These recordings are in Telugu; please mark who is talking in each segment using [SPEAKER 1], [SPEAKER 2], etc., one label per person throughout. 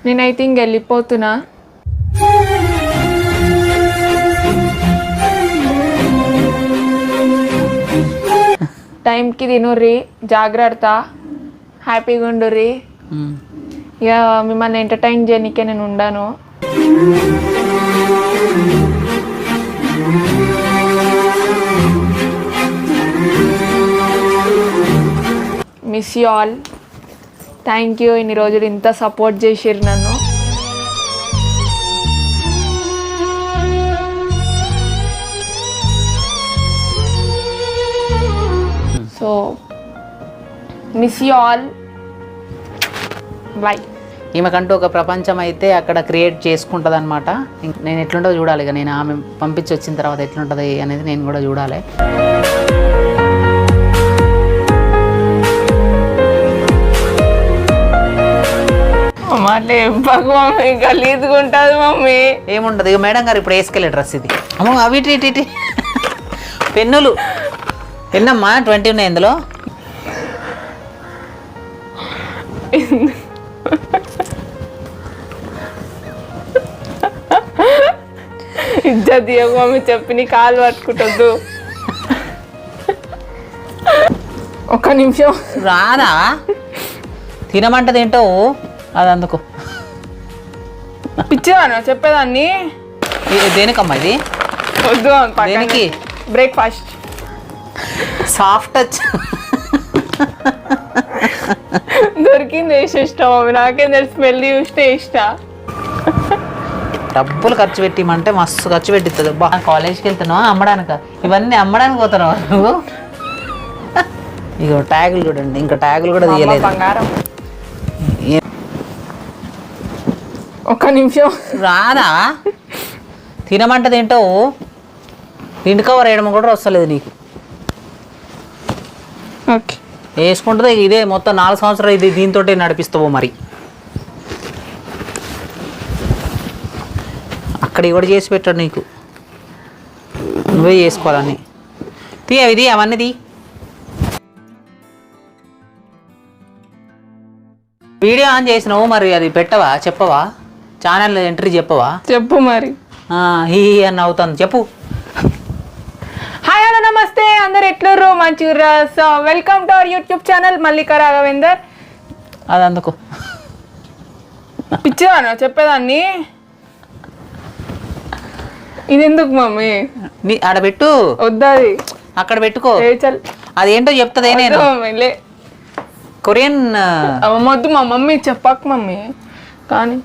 [SPEAKER 1] నేనైతే ఇంక వెళ్ళిపోతున్నా. టైంకి తినుర్రి, జాగ్రత్త, హ్యాపీగా ఉండుర్రి. ఇక మిమ్మల్ని ఎంటర్టైన్ చేయడానికే నేను ఉండాను. Miss you all. Thank you, ఇన్ని రోజులు ఇంత సపోర్ట్ చేసిర్రు నన్ను. So miss you all. Bye.
[SPEAKER 2] ఈమెకంటూ ఒక ప్రపంచం అయితే అక్కడ క్రియేట్ చేసుకుంటుంది అనమాట. నేను ఎట్లుంటుందో చూడాలి. ఇక నేను ఆమె పంపించి వచ్చిన తర్వాత ఎట్లుంటుంది అనేది నేను కూడా చూడాలి.
[SPEAKER 1] మళ్ళీ మమ్మీ గలీజుకుంటుంది మమ్మీ.
[SPEAKER 2] ఏముండదు. ఇక మేడం గారు ఇప్పుడు వేసుకెళ్ళే డ్రెస్ ఇది. అమ్మో అవి ఇటు పెన్నులు ఎన్నమ్మా? 20 ఉన్నాయి ఇందులో.
[SPEAKER 1] ఇజ్జత్ మమ్మీ చెప్పి నీ కాలు పట్టుకుంటొద్దు. ఒక్క నిమిషం
[SPEAKER 2] రాదా? తినమంట తింటావు అది అందుకు.
[SPEAKER 1] పిచ్చిదానా చెప్పేదాన్ని?
[SPEAKER 2] దేనికమ్మా ఇది?
[SPEAKER 1] వద్దు.
[SPEAKER 2] దేనికి?
[SPEAKER 1] బ్రేక్ఫాస్ట్.
[SPEAKER 2] సాఫ్ట్ టచ్
[SPEAKER 1] దొరికింది వేసేస్తా మమ్మీ. నాకేం తెలుసు, స్మెల్ చూస్తే ఇష్టా.
[SPEAKER 2] డబ్బులు ఖర్చు పెట్టిమంటే మస్తు ఖర్చు పెట్టిస్తుంది. బా కాలేజ్కి వెళ్తున్నావా అమ్మడానిక? ఇవన్నీ అమ్మడానికి పోతున్నావా నువ్వు? ఇగో ట్యాగులు చూడండి, ఇంకా ట్యాగులు కూడా తీయలేదు.
[SPEAKER 1] బంగారం. ఒక్క నిమిషం
[SPEAKER 2] రాదా? తినమంట తింటావు. ఇంటి కవర్ వేయడం కూడా వస్తలేదు నీకు.
[SPEAKER 1] ఓకే
[SPEAKER 2] వేసుకుంటుంది ఇదే మొత్తం 4 సంవత్సరాలు ఇది దీంతో నడిపిస్తావు. మరి అక్కడ కూడా చేసి పెట్టాడు నీకు, నువ్వే చేసుకోవాలని. ఇది అవన్నీది. వీడియో ఆన్ చేసినావు మరి అది పెట్టవా? చెప్పవా? ఛానల్ ఎంట్రీ చెప్పవా?
[SPEAKER 1] చెప్పు మరి.
[SPEAKER 2] హీ అని అవుతుంది, చెప్పు.
[SPEAKER 1] హాయ్ హలో నమస్తే, అందరు ఎట్లుర్రు? మంచిగా. So welcome to our YouTube channel Mallika Raghavender.
[SPEAKER 2] అది అందుకు
[SPEAKER 1] పిచ్చిదానా చెప్పేదాన్ని? ఇది ఎందుకు మమ్మీ?
[SPEAKER 2] నీ ఆడ పెట్టు.
[SPEAKER 1] వద్దది
[SPEAKER 2] అక్కడ పెట్టుకో. అది ఏంటో చెప్తుంది. నేను కొరియన్
[SPEAKER 1] వద్దు మా మమ్మీ, చెప్పకు మమ్మీ. కానీ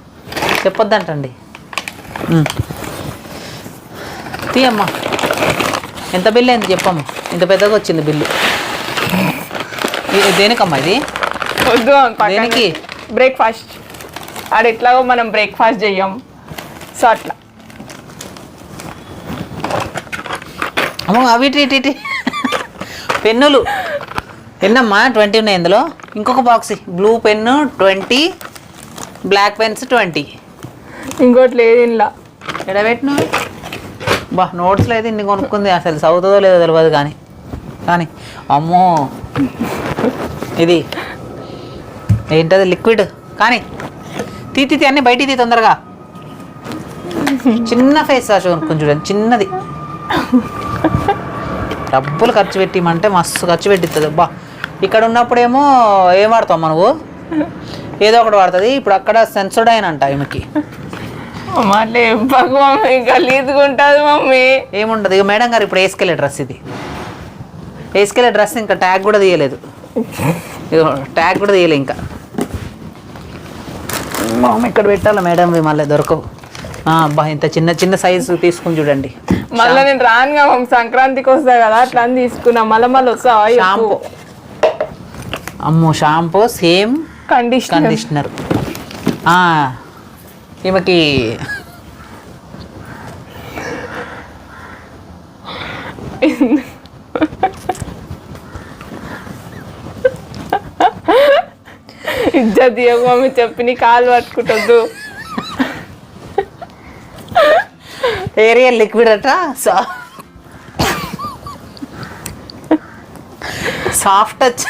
[SPEAKER 2] చెప్పొద్దంటండి. తీయమ్మా. ఎంత బిల్లు అయింది చెప్పమ్మా? ఇంత పెద్దగా వచ్చింది బిల్లు. దేనికమ్మా ఇది?
[SPEAKER 1] వద్దు.
[SPEAKER 2] దేనికి?
[SPEAKER 1] బ్రేక్ఫాస్ట్. ఆడ ఎట్లాగో మనం బ్రేక్ఫాస్ట్ చెయ్యం, సో అట్లా.
[SPEAKER 2] అమ్మో అవి ఇటు పెన్నులు ఎన్నమ్మా? 20 ఉన్నాయి ఇందులో. ఇంకొక box. Blue pen 20, black pens 20.
[SPEAKER 1] ఇంకోటి లేదు ఇంట్లో.
[SPEAKER 2] ఎడబెట్టిన బా నోట్స్లో అయితే ఇన్ని కొనుక్కుంది. అసలు చదువుతుందో లేదో తెలియదు. కానీ అమ్మో ఇది ఏంటది? లిక్విడ్. కానీ తీ అన్నీ బయటికి తీ తొందరగా. చిన్న ఫేస్ వాష్ కొనుక్కొని చూడండి, చిన్నది. డబ్బులు ఖర్చు పెట్టిమంటే మస్తు ఖర్చు పెట్టిస్తుంది. బా ఇక్కడ ఉన్నప్పుడేమో ఏం వాడతావు నువ్వు? ఏదో ఒకటి వాడుతుంది. ఇప్పుడు అక్కడ సెన్సోడైన్ అంట ఈమెకి.
[SPEAKER 1] మళ్ళీ మమ్మీ గలీజుకుంటుంది మమ్మీ.
[SPEAKER 2] ఏముండదు. ఇక మేడం గారు ఇప్పుడు వేసుకెళ్ళే డ్రెస్ ఇది. వేసుకెళ్ళే డ్రెస్ ఇంకా ట్యాగ్ కూడా తీయలేదు. ట్యాగ్ కూడా తీయలే ఇంకా. ఇక్కడ పెట్టాలి మేడం, మళ్ళీ దొరకవు. అబ్బా ఇంత చిన్న సైజు తీసుకుని చూడండి.
[SPEAKER 1] మళ్ళీ నేను రానుగా సంక్రాంతికి వస్తా కదా, అట్లా అని తీసుకున్నా. మళ్ళీ వస్తా.
[SPEAKER 2] షాంపూ. అమ్మో షాంపూ సేమ్ కండిషనర్. ఈమెకి ఇజ్జత్ మమ్మీ చెప్పి నీ కాలు పట్టుకుంటొద్దు. ఏరియల్ లిక్విడ్ అట. సాఫ్ట్ టచ్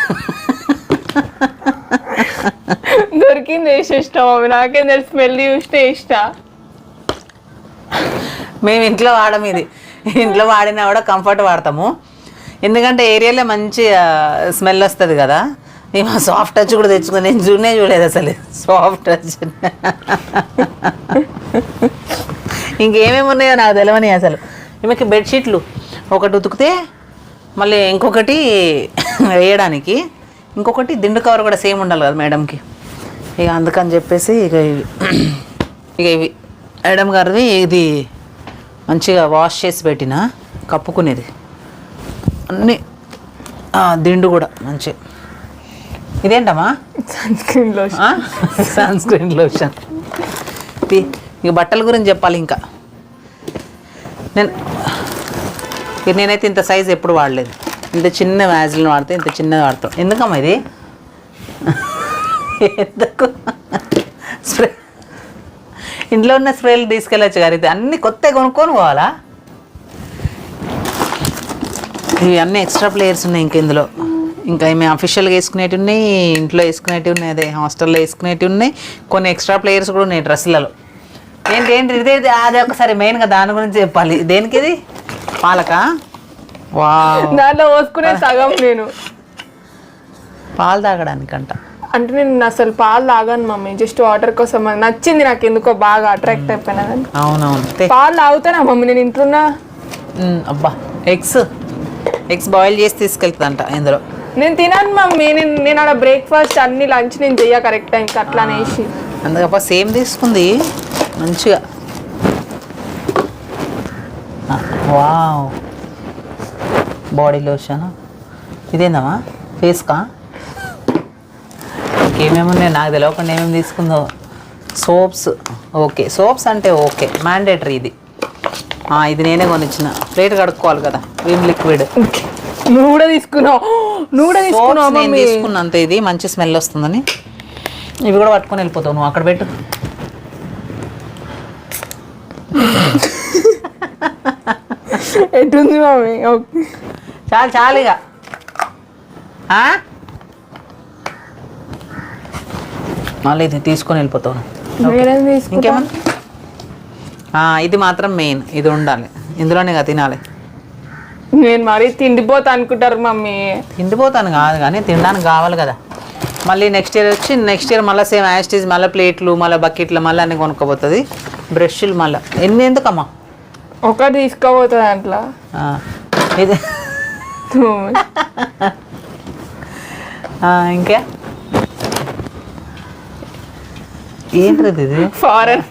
[SPEAKER 1] దొరికింది వేసేసిన మమ్మీ, నాకేం తెలుసు, స్మెల్ చూస్తే ఇష్టం.
[SPEAKER 2] మేము ఇంట్లో వాడము ఇది, ఇంట్లో వాడినా కూడా కంఫర్ట్ వాడతాము, ఎందుకంటే ఏరియాలో మంచి స్మెల్ వస్తుంది కదా. మేము సాఫ్ట్ టచ్ కూడా తెచ్చుకుని నేను చూడలేదు అసలు సాఫ్ట్ టచ్. ఇంకేమేమి ఉన్నాయో నాకు తెలియని అసలు. ఈమెకి బెడ్షీట్లు ఒకటి ఉతికితే మళ్ళీ ఇంకొకటి వేయడానికి, ఇంకొకటి దిండు కవర్ కూడా సేమ్ ఉండాలి కదా మేడంకి. ఇక అందుకని చెప్పేసి ఇవి మేడం గారిది. ఇది మంచిగా వాష్ చేసి పెట్టిన కప్పుకునేది అన్నీ, దిండు కూడా మంచి. ఇదేంటమ్మా?
[SPEAKER 1] Sunscreen lotion.
[SPEAKER 2] Sunscreen lotion. ఇక బట్టల గురించి చెప్పాలి. ఇంకా నేనైతే ఇంత సైజ్ ఎప్పుడు వాడలేదు, ఇంత చిన్న వ్యాజిల్ని వాడితే ఇంత చిన్నది వాడతాం. ఎందుకమ్మా ఇది? ఎందుకు స్ప్రే? ఇంట్లో ఉన్న స్ప్రేలు తీసుకెళ్ళచ్చు గారు, ఇది అన్నీ కొత్త కొనుక్కొని పోవాలా? ఇవి అన్నీ ఎక్స్ట్రా ప్లేయర్స్ ఉన్నాయి ఇంక ఇందులో. ఇంకా మేము అఫీషియల్గా వేసుకునేవి ఉన్నాయి, ఇంట్లో వేసుకునేవి ఉన్నాయి, అదే హాస్టల్లో వేసుకునేవి ఉన్నాయి, కొన్ని ఎక్స్ట్రా ప్లేయర్స్ కూడా ఉన్నాయి డ్రెస్సులలో. ఏంటి ఇదే అదే ఒకసారి మెయిన్గా దాని గురించి చెప్పాలి. దేనికి ఇది? పాలక? వా,
[SPEAKER 1] దాంట్లో పోసుకునే సగం నేను
[SPEAKER 2] పాలు తాగడానికంట.
[SPEAKER 1] అంటే నేను అసలు పాలు తాగాను మమ్మీ, జస్ట్ వాటర్ కోసం. అది నచ్చింది నాకు, ఎందుకో బాగా అట్రాక్ట్ అయిపోయినా.
[SPEAKER 2] అవునవును,
[SPEAKER 1] పాలు తాగుతానా మమ్మీ నేను ఇంట్లోన్నా?
[SPEAKER 2] అబ్బా, ఎగ్స్ బాయిల్ చేసి తీసుకెళ్తుందంట ఇందులో.
[SPEAKER 1] నేను తినాను మమ్మీ, నేను ఆడ బ్రేక్ఫాస్ట్ అన్ని లంచ్ నేను చెయ్య కరెక్ట్ టైంకి అట్లా అనేసి.
[SPEAKER 2] అందుకప్ప సేమ్ తీసుకుంది మంచిగా. Wow, body lotion. ఇదేందమ్మా? ఫేస్కా? ఇంకేమేమి ఉన్నాయి నాకు తెలియకుండా ఏమేమి తీసుకుందో. సోప్స్, ఓకే, సోప్స్ అంటే ఓకే, మ్యాండేటరీ ఇది. ఇది నేనే కొనిచ్చిన, ప్లేట్ కడుక్కోవాలి కదా, విమ్ లిక్విడ్.
[SPEAKER 1] నువ్వు కూడా తీసుకున్నావు?
[SPEAKER 2] నేను తీసుకున్నా అంతే, ఇది మంచి స్మెల్ వస్తుందని. ఇవి కూడా పట్టుకొని వెళ్ళిపోతావు నువ్వు, అక్కడ పెట్టు.
[SPEAKER 1] ఎటుంది మమ్మీ? ఓకే,
[SPEAKER 2] చాలు ఇక. మళ్ళీ ఇది తీసుకొని వెళ్ళిపోతావు. ఇంకేమన్నా? ఇది మాత్రం మెయిన్, ఇది ఉండాలి ఇందులోనే కదా తినాలి.
[SPEAKER 1] నేను మరీ తిండిపోతా అనుకుంటారు మమ్మీ.
[SPEAKER 2] తిండిపోతాను కాదు కానీ తినడానికి కావాలి కదా. మళ్ళీ నెక్స్ట్ ఇయర్ మళ్ళీ సేమ్ యాస్టీజ్, మళ్ళీ ప్లేట్లు, మళ్ళీ బకెట్లు, మళ్ళీ అన్నీ కొనుక్కోపోతుంది. బ్రష్లు మళ్ళీ ఎన్ని ఎందుకమ్మా?
[SPEAKER 1] ఒకటి తీసుకోపోతుంది అట్లా.
[SPEAKER 2] ఇది ఇంకా ఏంటిది? ఇది
[SPEAKER 1] ఫారెన్,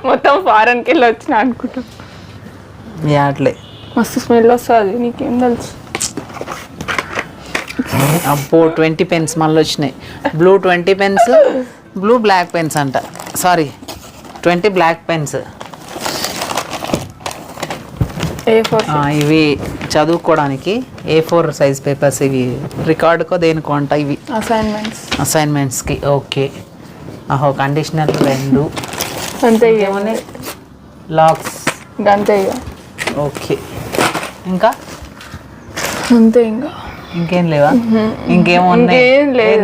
[SPEAKER 1] మొత్తం ఫారెన్కి వెళ్ళి వచ్చిన అనుకుంటా.
[SPEAKER 2] అట్లే
[SPEAKER 1] మస్తు స్మెల్ వస్తుంది, నీకేం తెలుసు?
[SPEAKER 2] అబ్బో 20 పెన్స్ మళ్ళీ వచ్చినాయి. Blue 20 pens, blue black pens అంట, సారీ 20 బ్లాక్ పెన్స్. ఇవి చదువుకోవడానికి A4 సైజ్ పేపర్స్, ఇవి రికార్డుకో దేనికో అంట ఇవి, అసైన్మెంట్స్కి. ఓకే, కండిషనర్ 2
[SPEAKER 1] అంతే.
[SPEAKER 2] ఏమన్నా లాక్స్
[SPEAKER 1] అంతే.
[SPEAKER 2] ఓకే, ఇంకా
[SPEAKER 1] అంతే.
[SPEAKER 2] ఇంకేం లేవా? ఇంకేమున్నాయి?
[SPEAKER 1] లేదు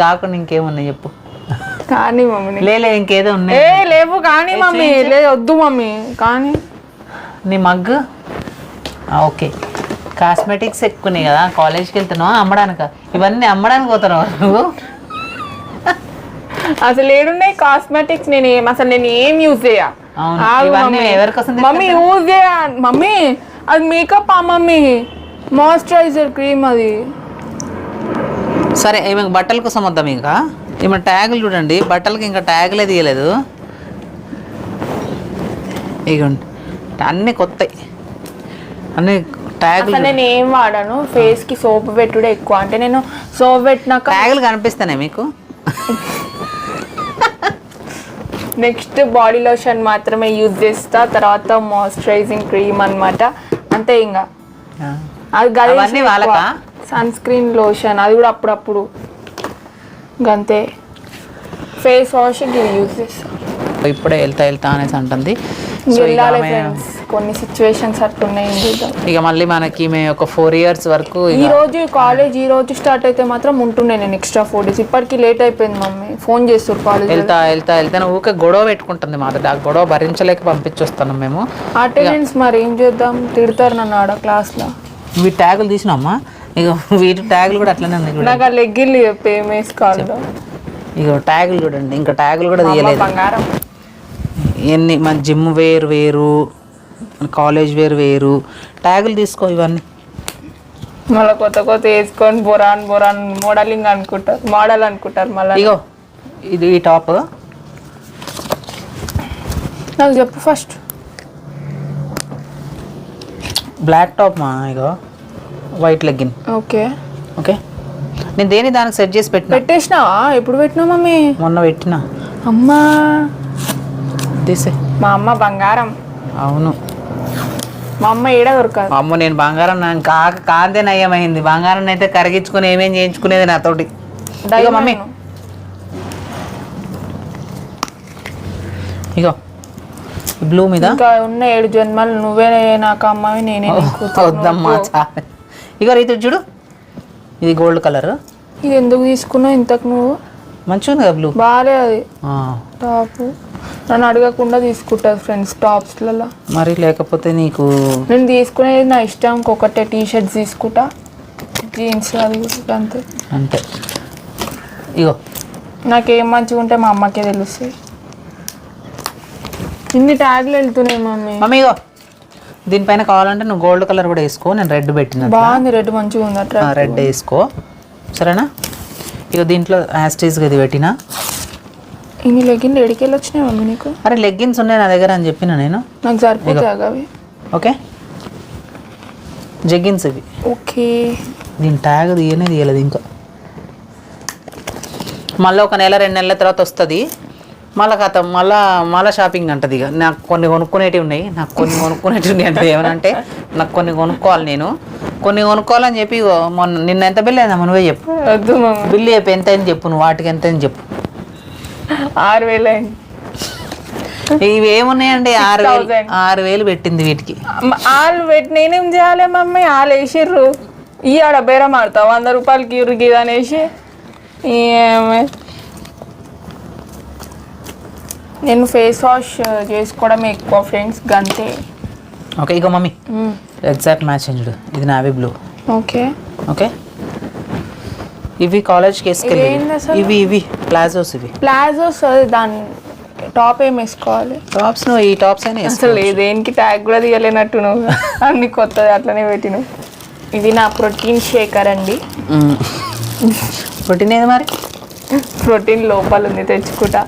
[SPEAKER 2] కాకుండా ఇంకేమున్నాయి చెప్పు.
[SPEAKER 1] కానీ మమ్మీ
[SPEAKER 2] లేదు ఇంకేదో ఉన్నాయి.
[SPEAKER 1] లేవు కానీ మమ్మీ, లేదు వద్దు మమ్మీ. కానీ
[SPEAKER 2] నీ మగ్గు ఓకే. కాస్మెటిక్స్ ఎక్కువన్నాయి కదా, కాలేజ్కి వెళ్తున్నావా అమ్మడానిక? ఇవన్నీ అమ్మడానికి పోతున్నావా నువ్వు?
[SPEAKER 1] అసలు ఏడున్నాయి కాస్మెటిక్స్? నేను ఏం యూజ్ చేయ.
[SPEAKER 2] మమ్మీ
[SPEAKER 1] యూజ్ చేయ మమ్మీ, అది మేకప్. మమ్మీ మాయిశ్చరైజర్ క్రీమ్ అది.
[SPEAKER 2] సరే, ఏమి బట్టల కోసం వద్దాం. ఇంకా ఏమైనా ట్యాగులు చూడండి, బట్టలకి ఇంకా ట్యాగులే తీయలేదు. ఇగోండి అన్నీ కొత్తవి, అన్నీ ట్యాగులు.
[SPEAKER 1] నేను ఏం వాడాను, ఫేస్ కి సోప్ పెట్టుడే ఎక్కువ. అంటే నేను సోప్ పెట్టినాక
[SPEAKER 2] ట్యాగులు కనిపిస్తానే మీకు.
[SPEAKER 1] నెక్స్ట్ బాడీ లోషన్ మాత్రమే యూజ్ చేస్తా, తర్వాత మాయిశ్చరైజింగ్ క్రీమ్ అన్నమాట, అంతే. ఇంకా అది సన్ స్క్రీన్ లోషన్, అది కూడా అప్పుడప్పుడు. అంతే. ఫేస్ వాష్ యూజ్ చేస్తా.
[SPEAKER 2] ఇప్పుడే వెళ్తా అనేసి అంటుంది. సో ఇక
[SPEAKER 1] వెళ్ళాలి
[SPEAKER 2] ఆమె
[SPEAKER 1] ఫ్రెండ్స్, కొన్ని సిచ్యువేషన్స్ అట్లున్నాయి ఏం చేద్దాం.
[SPEAKER 2] ఇక మళ్ళీ మనకి మేము ఒక 4 years వరకు
[SPEAKER 1] ఈ రోజు కాలేజ్ ఈ రోజు స్టార్ట్ అయితే మాత్రం ఉంటుండే నేను ఎక్స్ట్రా 4 days. ఇప్పటికి లేట్ అయిపోయింది, మమ్మీ ఫోన్ చేస్తారు కాలేజ్.
[SPEAKER 2] వెళ్తా ఊకే గొడవ పెట్టుకుంటుంది మాతో. ఆ గొడవ భరించలేక పంపించొస్తున్నాం మేము.
[SPEAKER 1] అటెండెన్స్ మరి ఏం చేద్దాం, తిడతారు నన్ను ఆడ క్లాస్లో.
[SPEAKER 2] వీటి ట్యాగులు తీసినామ్మా, ఇక వీటి ట్యాగులు కూడా అట్లనే ఉన్నాయి.
[SPEAKER 1] నాకు ఆ లెగ్గిన్లు చెప్పి ఏం వేసుకోవాలి.
[SPEAKER 2] ఇక ట్యాగులు చూడండి, ఇంకా ట్యాగులు కూడా తీయలేదు.
[SPEAKER 1] బంగారం
[SPEAKER 2] ఎన్ని మన జిమ్ వేర్ వేరు, కాలేజ్ వేర్ వేరు, ట్యాగులు తీసుకో. ఇవన్నీ
[SPEAKER 1] మళ్ళీ కొత్త వేసుకొని బొరాన్ మోడలింగ్ అనుకుంటారు, మోడల్ అనుకుంటారు మళ్ళీ.
[SPEAKER 2] ఇగో ఇది ఈ టాప్
[SPEAKER 1] నాకు చెప్పు ఫస్ట్.
[SPEAKER 2] బ్లాక్ టాప్ మా, ఇగో వైట్ లెగ్గిన్.
[SPEAKER 1] ఓకే
[SPEAKER 2] ఓకే, నేను దేని దానికి సెట్ చేసి
[SPEAKER 1] పెట్టేసినావా? ఎప్పుడు పెట్టినావు మమ్మీ?
[SPEAKER 2] మొన్న పెట్టినా.
[SPEAKER 1] అమ్మా
[SPEAKER 2] తీసే.
[SPEAKER 1] మా అమ్మ బంగారం.
[SPEAKER 2] అవును,
[SPEAKER 1] మా అమ్మ ఏడ దొరకదు.
[SPEAKER 2] అమ్మ నేను బంగారం కాంతే నయ్యమైంది. బంగారం అయితే కరిగించుకొని ఏమేం చేయించుకునేది నాతోటి. ఇగో మమ్మీ, ఇగో బ్లూ మీద
[SPEAKER 1] ఇంకా ఉన్న 7 జన్మలు నువ్వే నాకు అమ్మవి, నేనే నీకు.
[SPEAKER 2] వద్దమ్మా చాలా. ఇగో రీతు చూడు, ఇది గోల్డ్ కలర్.
[SPEAKER 1] ఇది ఎందుకు తీసుకున్నావు ఇంతకు నువ్వు?
[SPEAKER 2] మంచిగా ఉంది కదా బ్లూ.
[SPEAKER 1] బాగాలే అది టాప్. నన్ను అడగకుండా తీసుకుంటారు ఫ్రెండ్స్ టాప్స్లలో.
[SPEAKER 2] మరి లేకపోతే నీకు
[SPEAKER 1] నేను తీసుకునేది నా ఇష్టం. ఒకటే టీ షర్ట్స్ తీసుకుంటా, జీన్స్ అది అంతే
[SPEAKER 2] అంతే. ఇగో
[SPEAKER 1] నాకేం మంచిగా ఉంటే మా అమ్మకే తెలుస్తాయి. ఇన్ని ట్యాగ్లు వెళ్తున్నాయి మమ్మీ.
[SPEAKER 2] మమ్మీ ఇగో దీనిపైన కావాలంటే నువ్వు గోల్డ్ కలర్ కూడా వేసుకో. నేను రెడ్ పెట్టిన.
[SPEAKER 1] బాగుంది, రెడ్ మంచిగా ఉంది. అట్లా
[SPEAKER 2] రెడ్ వేసుకో సరేనా. ఇక దీంట్లో యాస్టీస్గా ఇది పెట్టినా.
[SPEAKER 1] ఇన్ని లెగ్గిన్లు ఎడికెళ్ళి వచ్చినాయి మమ్మీ నీకు?
[SPEAKER 2] అరే లెగ్గిన్స్ ఉన్నాయి నా దగ్గర అని చెప్పిన నేను.
[SPEAKER 1] నాకు సరిపోతాయి అవి.
[SPEAKER 2] ఓకే, జెగ్గిన్స్ ఇవి.
[SPEAKER 1] ఓకే,
[SPEAKER 2] దీని ట్యాగ్ తీయలేదు ఇంకా. మళ్ళీ ఒక నెల 2 నెలల తర్వాత వస్తుంది. మళ్ళీ కథ మళ్ళీ షాపింగ్ అంటది. ఇక నాకు కొన్ని కొనుక్కునేటివి ఉన్నాయి, అంటే ఏమనంటే నాకు కొన్ని కొనుక్కోవాలి. నేను కొన్ని కొనుక్కోవాలని చెప్పి మొన్న నిన్న ఎంత బిల్లు అయిందా నువ్వే చెప్పు.
[SPEAKER 1] వద్దు మమ్మీ,
[SPEAKER 2] బిల్లు చెప్పు ఎంత అని చెప్పు. నువ్వు వాటికి ఎంత అని చెప్పు.
[SPEAKER 1] 6,000 అయింది.
[SPEAKER 2] ఇవి ఏమున్నాయండి? 6,000 పెట్టింది వీటికి.
[SPEAKER 1] వాళ్ళు పెట్టి నేనేం చేయాలి మమ్మీ? వాళ్ళు వేసిర్రు. ఈ ఆడ బేరం ఆడతావు 100 రూపాయలకి ఇరుగు ఇది అనేసి. నేను ఫేస్ వాష్ చేసుకోవడం ఎక్కువ ఫ్రెండ్స్, గంతే.
[SPEAKER 2] ఓకే ఇక మమ్మీ ఎగ్జాక్ట్ మ్యాచ్ చూడు. ఇది నావీ బ్లూ.
[SPEAKER 1] ఓకే
[SPEAKER 2] ఓకే, ఇవి కాలేజ్కి వేసుకెళ్ళి. ఇవి ప్లాజోస్. ఇవి
[SPEAKER 1] ప్లాజోస్. దాని టాప్ ఏం వేసుకోవాలి?
[SPEAKER 2] టాప్స్ నువ్వు ఈ టాప్స్ అయినా
[SPEAKER 1] అసలు దేనికి ట్యాగ్ కూడా తీయలేనట్టు నువ్వు. అన్ని కొత్తది అట్లనే పెట్టినావు. ఇది నా ప్రోటీన్ షేకర్ అండి.
[SPEAKER 2] ప్రోటీన్ ఏది మరి?
[SPEAKER 1] ప్రోటీన్ లోపల ఉంది, తెచ్చుకుంటా.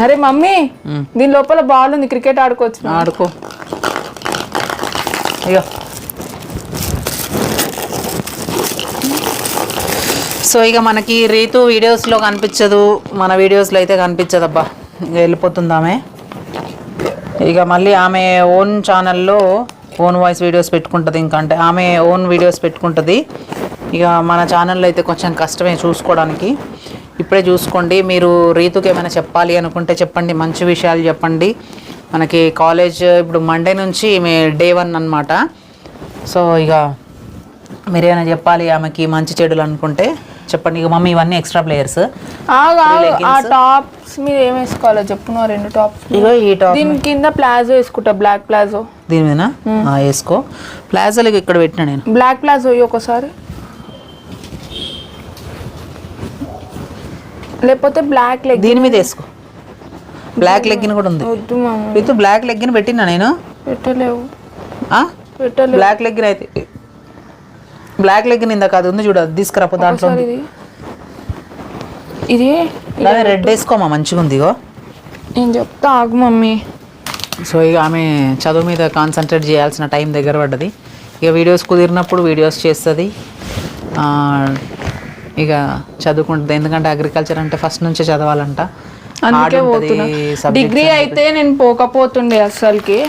[SPEAKER 1] అరే మమ్మీ, దీని లోపల బాల్ ఉంది, క్రికెట్ ఆడుకోవచ్చు.
[SPEAKER 2] ఆడుకో. ఇగో సో ఇక మనకి రీతు వీడియోస్లో కనిపించదు, మన వీడియోస్లో అయితే కనిపించదు. అబ్బా ఇక వెళ్ళిపోతుంది ఆమె. ఇక మళ్ళీ ఆమె ఓన్ ఛానల్లో ఓన్ వాయిస్ వీడియోస్ పెట్టుకుంటుంది. ఇంకా అంటే ఆమె ఓన్ వీడియోస్ పెట్టుకుంటుంది. ఇక మన ఛానల్లో అయితే కొంచెం కష్టమే చూసుకోవడానికి. ఇప్పుడే చూసుకోండి. మీరు రీతుకి ఏమైనా చెప్పాలి అనుకుంటే చెప్పండి, మంచి విషయాలు చెప్పండి. మనకి కాలేజ్ ఇప్పుడు మండే నుంచి డే 1 అన్నమాట. సో ఇక మీరు ఏమైనా చెప్పాలి ఆమెకి మంచి చెడులు అనుకుంటే చెప్పండి. ఇక మమ్మీ ఇవన్నీ ఎక్స్ట్రా ప్లేయర్స్.
[SPEAKER 1] ఆ టాప్స్ మీరు ఏం వేసుకోవాలో చెప్పు. 2 టాప్స్.
[SPEAKER 2] ఇగో ఈ టాప్
[SPEAKER 1] దీని కింద ప్లాజో వేసుకుంటా, బ్లాక్ ప్లాజో.
[SPEAKER 2] దీని మీద వేసుకో. ప్లాజోలు ఇక్కడ పెట్టినా నేను.
[SPEAKER 1] బ్లాక్ ప్లాజో ఒకసారి, లేకపోతే బ్లాక్ లెగ్
[SPEAKER 2] దీని మీద వేసుకో. బ్లాక్ లెగ్గిన్ కూడా ఉంది.
[SPEAKER 1] వద్దు మమ్మీ,
[SPEAKER 2] విత్ బ్లాక్ లెగ్గిన్ పెట్టినా నేను.
[SPEAKER 1] పెట్టలేవు.
[SPEAKER 2] బ్లాక్ లెగ్గిన్ అయితే బ్లాక్ లెగ్గిన్ ఇందాక అది ఉంది చూడు, అది తీసుకురాపో. దాంట్లో
[SPEAKER 1] ఇది
[SPEAKER 2] రెడ్ వేసుకోమా, మంచిగా ఉంది. ఇగో
[SPEAKER 1] నేను చెప్తా ఆగు మమ్మీ.
[SPEAKER 2] సో ఇక ఆమె చదువు మీద కాన్సన్ట్రేట్ చేయాల్సిన టైం దగ్గర పడ్డది. ఇక వీడియోస్ కుదిరినప్పుడు వీడియోస్ చేస్తుంది, ఇక చదువుకుంటుంది. ఎందుకంటే అగ్రికల్చర్ అంటే ఫస్ట్ నుంచే చదవాలంట.
[SPEAKER 1] అందుకే పోతున్నా. డిగ్రీ అయితే నేను పోకపోతుండే, అసలుకి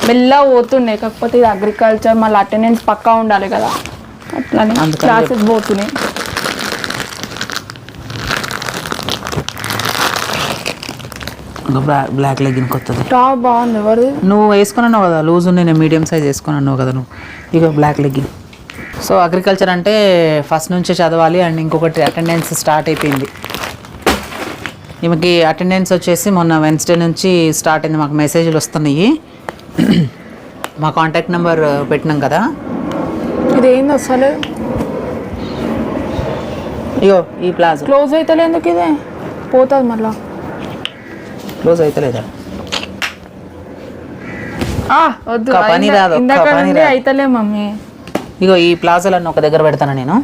[SPEAKER 1] మెల్లగా పోతుండే. కాకపోతే ఇది అగ్రికల్చర్, మళ్ళీ అటెండెన్స్ పక్కా ఉండాలి కదా, అట్లానే క్లాసెస్ పోతున్నాయి.
[SPEAKER 2] బ్లాక్ లెగ్గిన్ కొత్తది.
[SPEAKER 1] టాప్ బాగుంది. ఎవరిది?
[SPEAKER 2] నువ్వు వేసుకున్నావు కదా లూజ్ ఉంది, నేను మీడియం సైజ్ వేసుకున్నావు కదా నువ్వు. ఇక బ్లాక్ లెగ్గిన్. సో అగ్రికల్చర్ అంటే ఫస్ట్ నుంచే చదవాలి. అండ్ ఇంకొకటి అటెండెన్స్ స్టార్ట్ అయిపోయింది ఈమెకి. అటెండెన్స్ వచ్చేసి మొన్న వెన్స్డే నుంచి స్టార్ట్ అయింది. మాకు మెసేజ్లు వస్తున్నాయి. మా కాంటాక్ట్ నెంబర్ పెట్టినాం కదా.
[SPEAKER 1] ఇదేంది అసలు?
[SPEAKER 2] అయ్యో ఈ ప్లాజో
[SPEAKER 1] క్లోజ్ అయితే ఎందుకు ఇదే పోతుంది మళ్ళా?
[SPEAKER 2] క్లోజ్ అయితే లేదా?
[SPEAKER 1] వద్దు,
[SPEAKER 2] పని రాదు,
[SPEAKER 1] ఇందాక
[SPEAKER 2] పని
[SPEAKER 1] నుండి
[SPEAKER 2] రాదు.
[SPEAKER 1] అయితలే మమ్మీ.
[SPEAKER 2] ఇగో ఈ ప్లాజోలన్నీ ఒక దగ్గర పెడతాను నేను.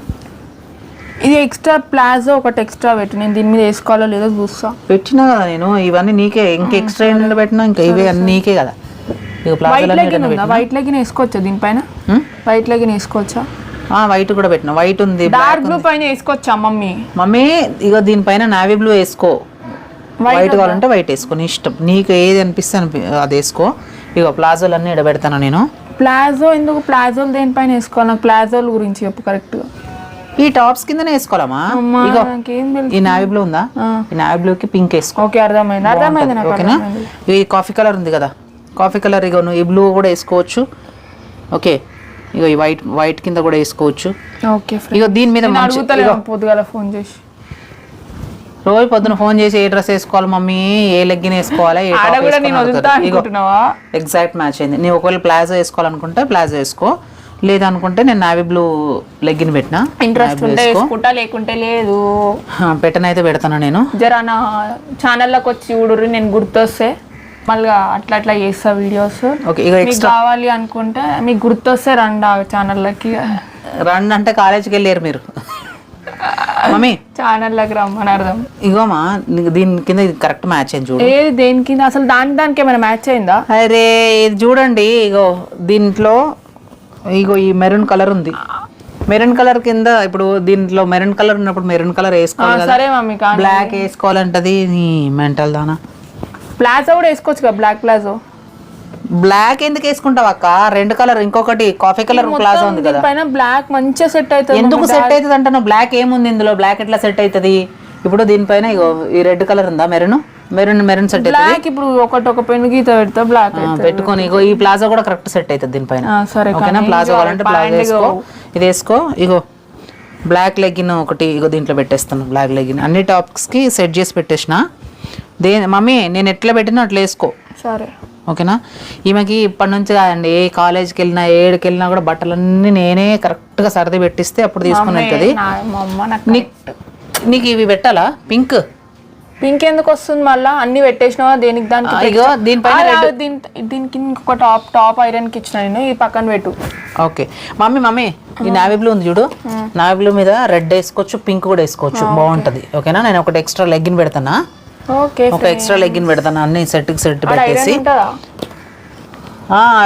[SPEAKER 1] ఇది ఎక్స్ట్రా ప్లాజో ఒకటి ఎక్స్ట్రా పెట్టు. నేను దీని మీద వేసుకోవాలో లేదో చూస్తా.
[SPEAKER 2] పెట్టినా కదా నేను. ఇవన్నీ నీకే. ఇంకా ఎక్స్ట్రా ఏంటంటే పెట్టినా ఇంకా ఇవే అన్నీ నీకే కదా. ఇక
[SPEAKER 1] వైట్ లెగిన్ ఉందా? వైట్ లెగిన్ వేసుకోవచ్చా దీనిపైన? వైట్ లెగిన్ వేసుకోవచ్చా?
[SPEAKER 2] వైట్ కూడా పెట్టినా. వైట్ ఉంది,
[SPEAKER 1] డార్క్ బ్లూ పైన వేసుకోవచ్చా మమ్మీ?
[SPEAKER 2] మమ్మీ ఇగో దీనిపైన నావీ బ్లూ వేసుకో. వైట్ కావాలంటే వైట్ వేసుకో, నీ ఇష్టం. నీకు ఏది అనిపిస్తే అది వేసుకో. ఇగో ప్లాజోలు అన్నీ ఇక్కడ పెడతాను నేను.
[SPEAKER 1] ప్లాజో ఎందుకు? ప్లాజోలు దేనిపైన వేసుకోవాలి? నాకు ప్లాజోల గురించి చెప్పు కరెక్ట్గా.
[SPEAKER 2] ఈ టాప్స్ కిందనే వేసుకోవాలమ్మా. ఇగో ఈ నావీ బ్లూ ఉందా? ఈ నావీ బ్లూకి పింక్ వేసుకో.
[SPEAKER 1] ఓకే, అర్థమైంది అర్థమైంది నాకు.
[SPEAKER 2] ఓకేనా? ఈ కాఫీ కలర్ ఉంది కదా, కాఫీ కలర్. ఇగో నువ్వు ఈ బ్లూ కూడా వేసుకోవచ్చు. ఓకే, ఇగో ఈ వైట్ కింద కూడా వేసుకోవచ్చు.
[SPEAKER 1] ఓకే,
[SPEAKER 2] ఇగో దీని మీద
[SPEAKER 1] పొద్దుగాల ఫోన్ చేసి
[SPEAKER 2] రోజు పొద్దున ఫోన్ చేసి ఏ డ్రెస్ వేసుకోవాలి మమ్మీ, ఏ లెగ్గిన్ వేసుకోవాలి, ఎగ్జాక్ట్ మ్యాచ్ అయింది. నేను ఒకవేళ ప్లాజో వేసుకోవాలనుకుంటే ప్లాజో వేసుకో, లేదనుకుంటే నేను నావీ బ్లూ లెగ్గిన్ పెట్టినా.
[SPEAKER 1] ఇంట్రెస్ట్ ఉంటే వేసుకుంటా, లేకుంటే లేదు.
[SPEAKER 2] పెట్టనైతే పెడతాను నేను.
[SPEAKER 1] జరా నా ఛానల్లోకి వచ్చి చూడుర్రి, నేను గుర్తొస్తే మళ్ళీ అట్లా అట్లా చేస్తా వీడియోస్.
[SPEAKER 2] ఓకే, ఇక ఎక్స్ట్రా
[SPEAKER 1] కావాలి అనుకుంటే మీకు గుర్తొస్తే రండి ఆ ఛానల్లోకి.
[SPEAKER 2] రండి అంటే కాలేజీకి వెళ్ళారు మీరు మమ్మీ.
[SPEAKER 1] ఛానల్లోకి రమ్మని అర్థం.
[SPEAKER 2] ఇగోమా దీని కింద ఇది కరెక్ట్ మ్యాచ్ అయింది చూడు.
[SPEAKER 1] ఏది దేని కింద? అసలు దానికి ఏమైనా మ్యాచ్ అయిందా?
[SPEAKER 2] అరే ఇది చూడండి. ఇగో దీంట్లో ఇగో ఈ మెరూన్ కలర్ ఉంది. మెరూన్ కలర్ కింద ఇప్పుడు దీంట్లో మెరూన్ కలర్ ఉన్నప్పుడు మెరూన్ కలర్ వేసుకోవాలి.
[SPEAKER 1] సరే మమ్మీ,
[SPEAKER 2] బ్లాక్ వేసుకోవాలంటది నీ మెంటల్ దానా.
[SPEAKER 1] ప్లాజో కూడా వేసుకోవచ్చు కదా, బ్లాక్ ప్లాజో.
[SPEAKER 2] బ్లాక్ ఎందుకు వేసుకుంటావు అక్క? రెండు కలర్, ఇంకొకటి కాఫీ కలర్ ప్లాజో ఉంది కదా.
[SPEAKER 1] పైన బ్లాక్ మంచిగా సెట్ అవుతుంది.
[SPEAKER 2] ఎందుకు సెట్ అవుతుంది అంటే నువ్వు బ్లాక్ ఏముంది ఇందులో? బ్లాక్ ఎట్లా సెట్ అవుతుంది? ఇప్పుడు దీనిపైన ఇగో ఈ రెడ్ కలర్ ఉందా, మెరూన్ సెట్ అవుతుంది.
[SPEAKER 1] బ్లాక్ ఇప్పుడు ఒక పెన్ గీత పెడతా, బ్లాక్
[SPEAKER 2] పెట్టుకొని ఇగో ఈ ప్లాజో కూడా కరెక్ట్ సెట్ అవుతుంది దీనిపైన.
[SPEAKER 1] సరే,
[SPEAKER 2] ఓకేనా? ప్లాజో కావాలంటే ప్లాజో వేసుకో, ఇది వేసుకో. ఇగో బ్లాక్ లెగ్గిన్ ఒకటి ఇగో దీంట్లో పెట్టేస్తాను. బ్లాక్ లెగ్గిన్ అన్ని టాప్స్ కి సెట్ చేసి పెట్టేసిన. మమ్మీ నేను ఎట్లా పెట్టినా అట్లా వేసుకో.
[SPEAKER 1] సరే,
[SPEAKER 2] ఓకేనా? ఈమెకి ఇప్పటి నుంచి కాదండి, ఏ కాలేజ్కి వెళ్ళినా ఏడికి వెళ్ళినా కూడా బట్టలన్నీ నేనే కరెక్ట్గా సర్ది పెట్టిస్తే అప్పుడు తీసుకుని వెళ్తుంది. నీకు ఇవి పెట్టాలా? పింక్
[SPEAKER 1] ఎందుకు వస్తుంది మళ్ళీ? అన్ని పెట్టేసినావా దేనికి దానికి?
[SPEAKER 2] ఇగో దీనిపైన
[SPEAKER 1] దీనికి ఇంకొక టాప్ ఐరన్ కి ఇచ్చిన నేను, ఈ పక్కన పెట్టు.
[SPEAKER 2] ఓకే మమ్మీ ఈ నావీ బ్లూ ఉంది చూడు, నావీ బ్లూ మీద రెడ్ వేసుకోవచ్చు, పింక్ కూడా వేసుకోవచ్చు, బాగుంటది. ఓకేనా? నేను ఒకటి ఎక్స్ట్రా లెగ్గిన్ పెడతానా? ఒక ఎక్స్ట్రా లెగ్గిన్ పెడతాను. అన్ని సెట్ పెట్టేసి.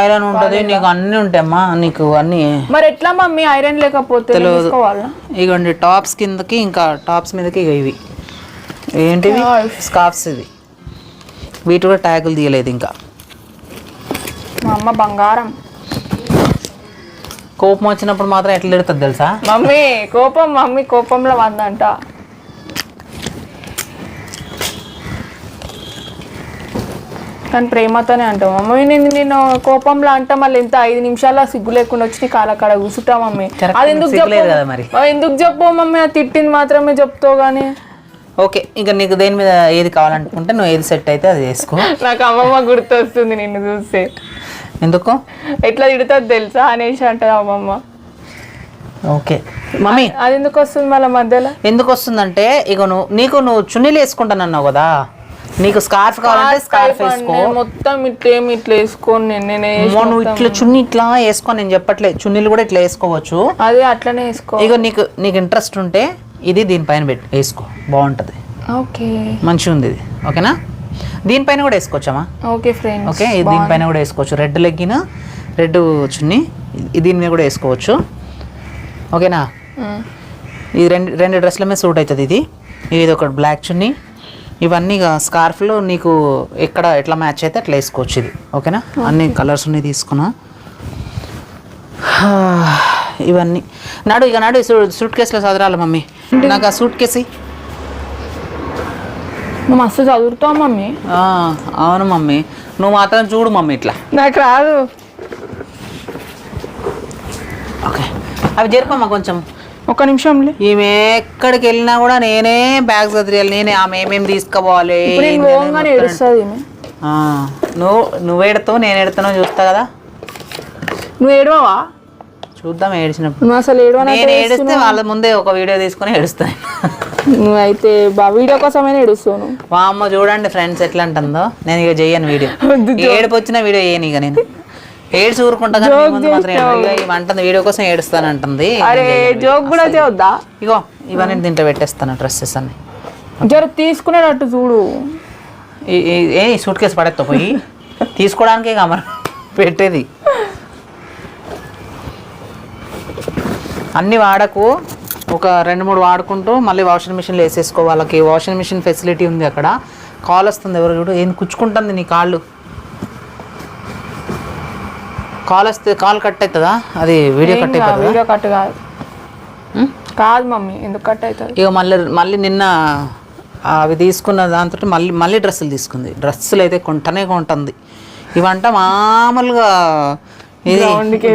[SPEAKER 2] ఐరన్ ఉంటుంది నీకు, అన్ని ఉంటాయమ్మా నీకు అన్ని.
[SPEAKER 1] మరి ఎట్లా మమ్మీ ఐరన్ లేకపోతే?
[SPEAKER 2] ఇగోండి టాప్స్ కిందకి, ఇంకా టాప్స్ మీదకి ఇవి ఏంటివి స్కార్ఫ్స్. ఇవి వీటి కూడా ట్యాగులు తీయలేదు ఇంకా.
[SPEAKER 1] మా అమ్మ బంగారం.
[SPEAKER 2] కోపం వచ్చినప్పుడు మాత్రం ఎట్లా తిడుతుంది తెలుసా
[SPEAKER 1] మమ్మీ? మమ్మీ కోపంలో వందంట. కానీ ప్రేమతోనే అంటాం మమ్మీ. నేను కోపంలో అంటా మళ్ళీ ఎంత 5 నిమిషాల్లో సిగ్గు లేకుండా వచ్చి నీ కాలకాడ కూర్చుంటా మమ్మీ. అది ఎందుకు చెప్పు మమ్మీ? అది తిట్టింది మాత్రమే చెప్తావు కానీ.
[SPEAKER 2] ఓకే, ఇంకా నీకు దేని మీద ఏది కావాలనుకుంటే నువ్వు ఏది సెట్ అయితే అది వేసుకో.
[SPEAKER 1] నాకు అమ్మమ్మ గుర్తొస్తుంది నిన్ను చూస్తే.
[SPEAKER 2] ఎందుకు
[SPEAKER 1] ఎట్లా తిడుతుంది తెలుసా అనేసి అంటది అమ్మమ్మ.
[SPEAKER 2] ఓకే మమ్మీ,
[SPEAKER 1] అది ఎందుకు వస్తుంది మళ్ళీ మధ్యలో?
[SPEAKER 2] ఎందుకు వస్తుందంటే ఇక నువ్వు చున్నీలు వేసుకుంటానన్నావు కదా, నీకు స్కార్ఫ్ కావాలంటే స్కార్ఫ్ వేసుకో.
[SPEAKER 1] మొత్తం ఇట్లా వేసుకోని
[SPEAKER 2] నువ్వు ఇట్లా చున్నీ ఇట్లా వేసుకో. నేను చెప్పట్లేదు, చున్నీలు కూడా ఇట్లా వేసుకోవచ్చు.
[SPEAKER 1] అదే అట్లనే వేసుకో.
[SPEAKER 2] ఇక నీకు ఇంట్రెస్ట్ ఉంటే ఇది దీనిపైన వేసుకో, బాగుంటది.
[SPEAKER 1] ఓకే,
[SPEAKER 2] మంచిగా ఉంది ఇది. ఓకేనా? దీనిపైన కూడా వేసుకోవచ్చమ్మా.
[SPEAKER 1] ఓకే ఫ్రెండ్స్,
[SPEAKER 2] ఓకే దీనిపైన కూడా వేసుకోవచ్చు. రెడ్ లెగ్గిన్, రెడ్ చున్నీ దీని మీద కూడా వేసుకోవచ్చు. ఓకేనా? ఇది రెండు డ్రెస్ల మీద సూట్ అవుతుంది. ఇది ఒక బ్లాక్ చున్నీ. ఇవన్నీ ఇక స్కార్ఫ్లో నీకు ఎట్లా మ్యాచ్ అయితే అట్లా వేసుకోవచ్చు ఇది. ఓకేనా? అన్ని కలర్స్ ఉన్నాయి తీసుకున్నా. ఇవన్నీ నాడు సూట్ కేసులో చదరాలి మమ్మీ. నాకు ఆ సూట్ కేసి
[SPEAKER 1] నువ్వు మస్తు చదువుతావు మమ్మీ.
[SPEAKER 2] అవును మమ్మీ, నువ్వు మాత్రం చూడు మమ్మీ ఇట్లా.
[SPEAKER 1] నాకు రాదు.
[SPEAKER 2] ఓకే, అవి జరుపమ్మా కొంచెం.
[SPEAKER 1] ఒక నిమిషం.
[SPEAKER 2] ఈమె ఎక్కడికి వెళ్ళినా కూడా నేనే బ్యాగ్ చదివాలి, నేనే ఆమె ఏమేమి తీసుకుపోవాలి. నువ్వు ఏడుతావు, నేను ఏడుతానో చూస్తా కదా.
[SPEAKER 1] నువ్వు ఏడవా?
[SPEAKER 2] చూద్దాం ఏడ్చినప్పుడు.
[SPEAKER 1] నువ్వు అసలు
[SPEAKER 2] నేను ఏడిస్తే వాళ్ళ ముందే ఒక వీడియో తీసుకుని ఏడుస్తాను.
[SPEAKER 1] నువ్వైతే వీడియో కోసమైనా ఏడుస్తాను.
[SPEAKER 2] మా అమ్మ చూడండి ఫ్రెండ్స్ ఎట్లా అంటుందో. నేను ఇక చెయ్యను వీడియో, ఏడుపు వచ్చిన వీడియో చేయను ఇక. నేను ఏడ్చి ఊరుకుంటా కానీ ముందు మాత్రం అంటుంది వీడియో కోసం ఏడుస్తానంటుంది.
[SPEAKER 1] జోక్ కూడా చేద్దా?
[SPEAKER 2] ఇగో ఇవన్నీ దీంట్లో పెట్టేస్తాను డ్రెస్సెస్ అన్ని.
[SPEAKER 1] జర తీసుకునేటట్టు చూడు.
[SPEAKER 2] ఏ సూట్ కేసు పడేస్తా పోయి తీసుకోవడానికే కామర పెట్టేది. అన్నీ వాడకు, ఒక 2-3 వాడుకుంటూ మళ్ళీ వాషింగ్ మిషన్లో వేసేసుకో. వాళ్ళకి వాషింగ్ మిషన్ ఫెసిలిటీ ఉంది అక్కడ. కాల్ వస్తుంది, ఎవరు చూడు. ఏం కుచ్చుకుంటుంది నీ కాళ్ళు. కాల్ వస్తే కాల్ కట్ అవుతుందా? అది వీడియో కట్ అవుతుంది.
[SPEAKER 1] వీడియో కట్ కాదు. కాదు మమ్మీ, ఎందుకు కట్ అవుతుంది?
[SPEAKER 2] ఇక మళ్ళీ నిన్న అవి తీసుకున్న దాంతో మళ్ళీ డ్రెస్సులు తీసుకుంది. డ్రెస్సులు అయితే కొంటుంది. ఇవంట మామూలుగా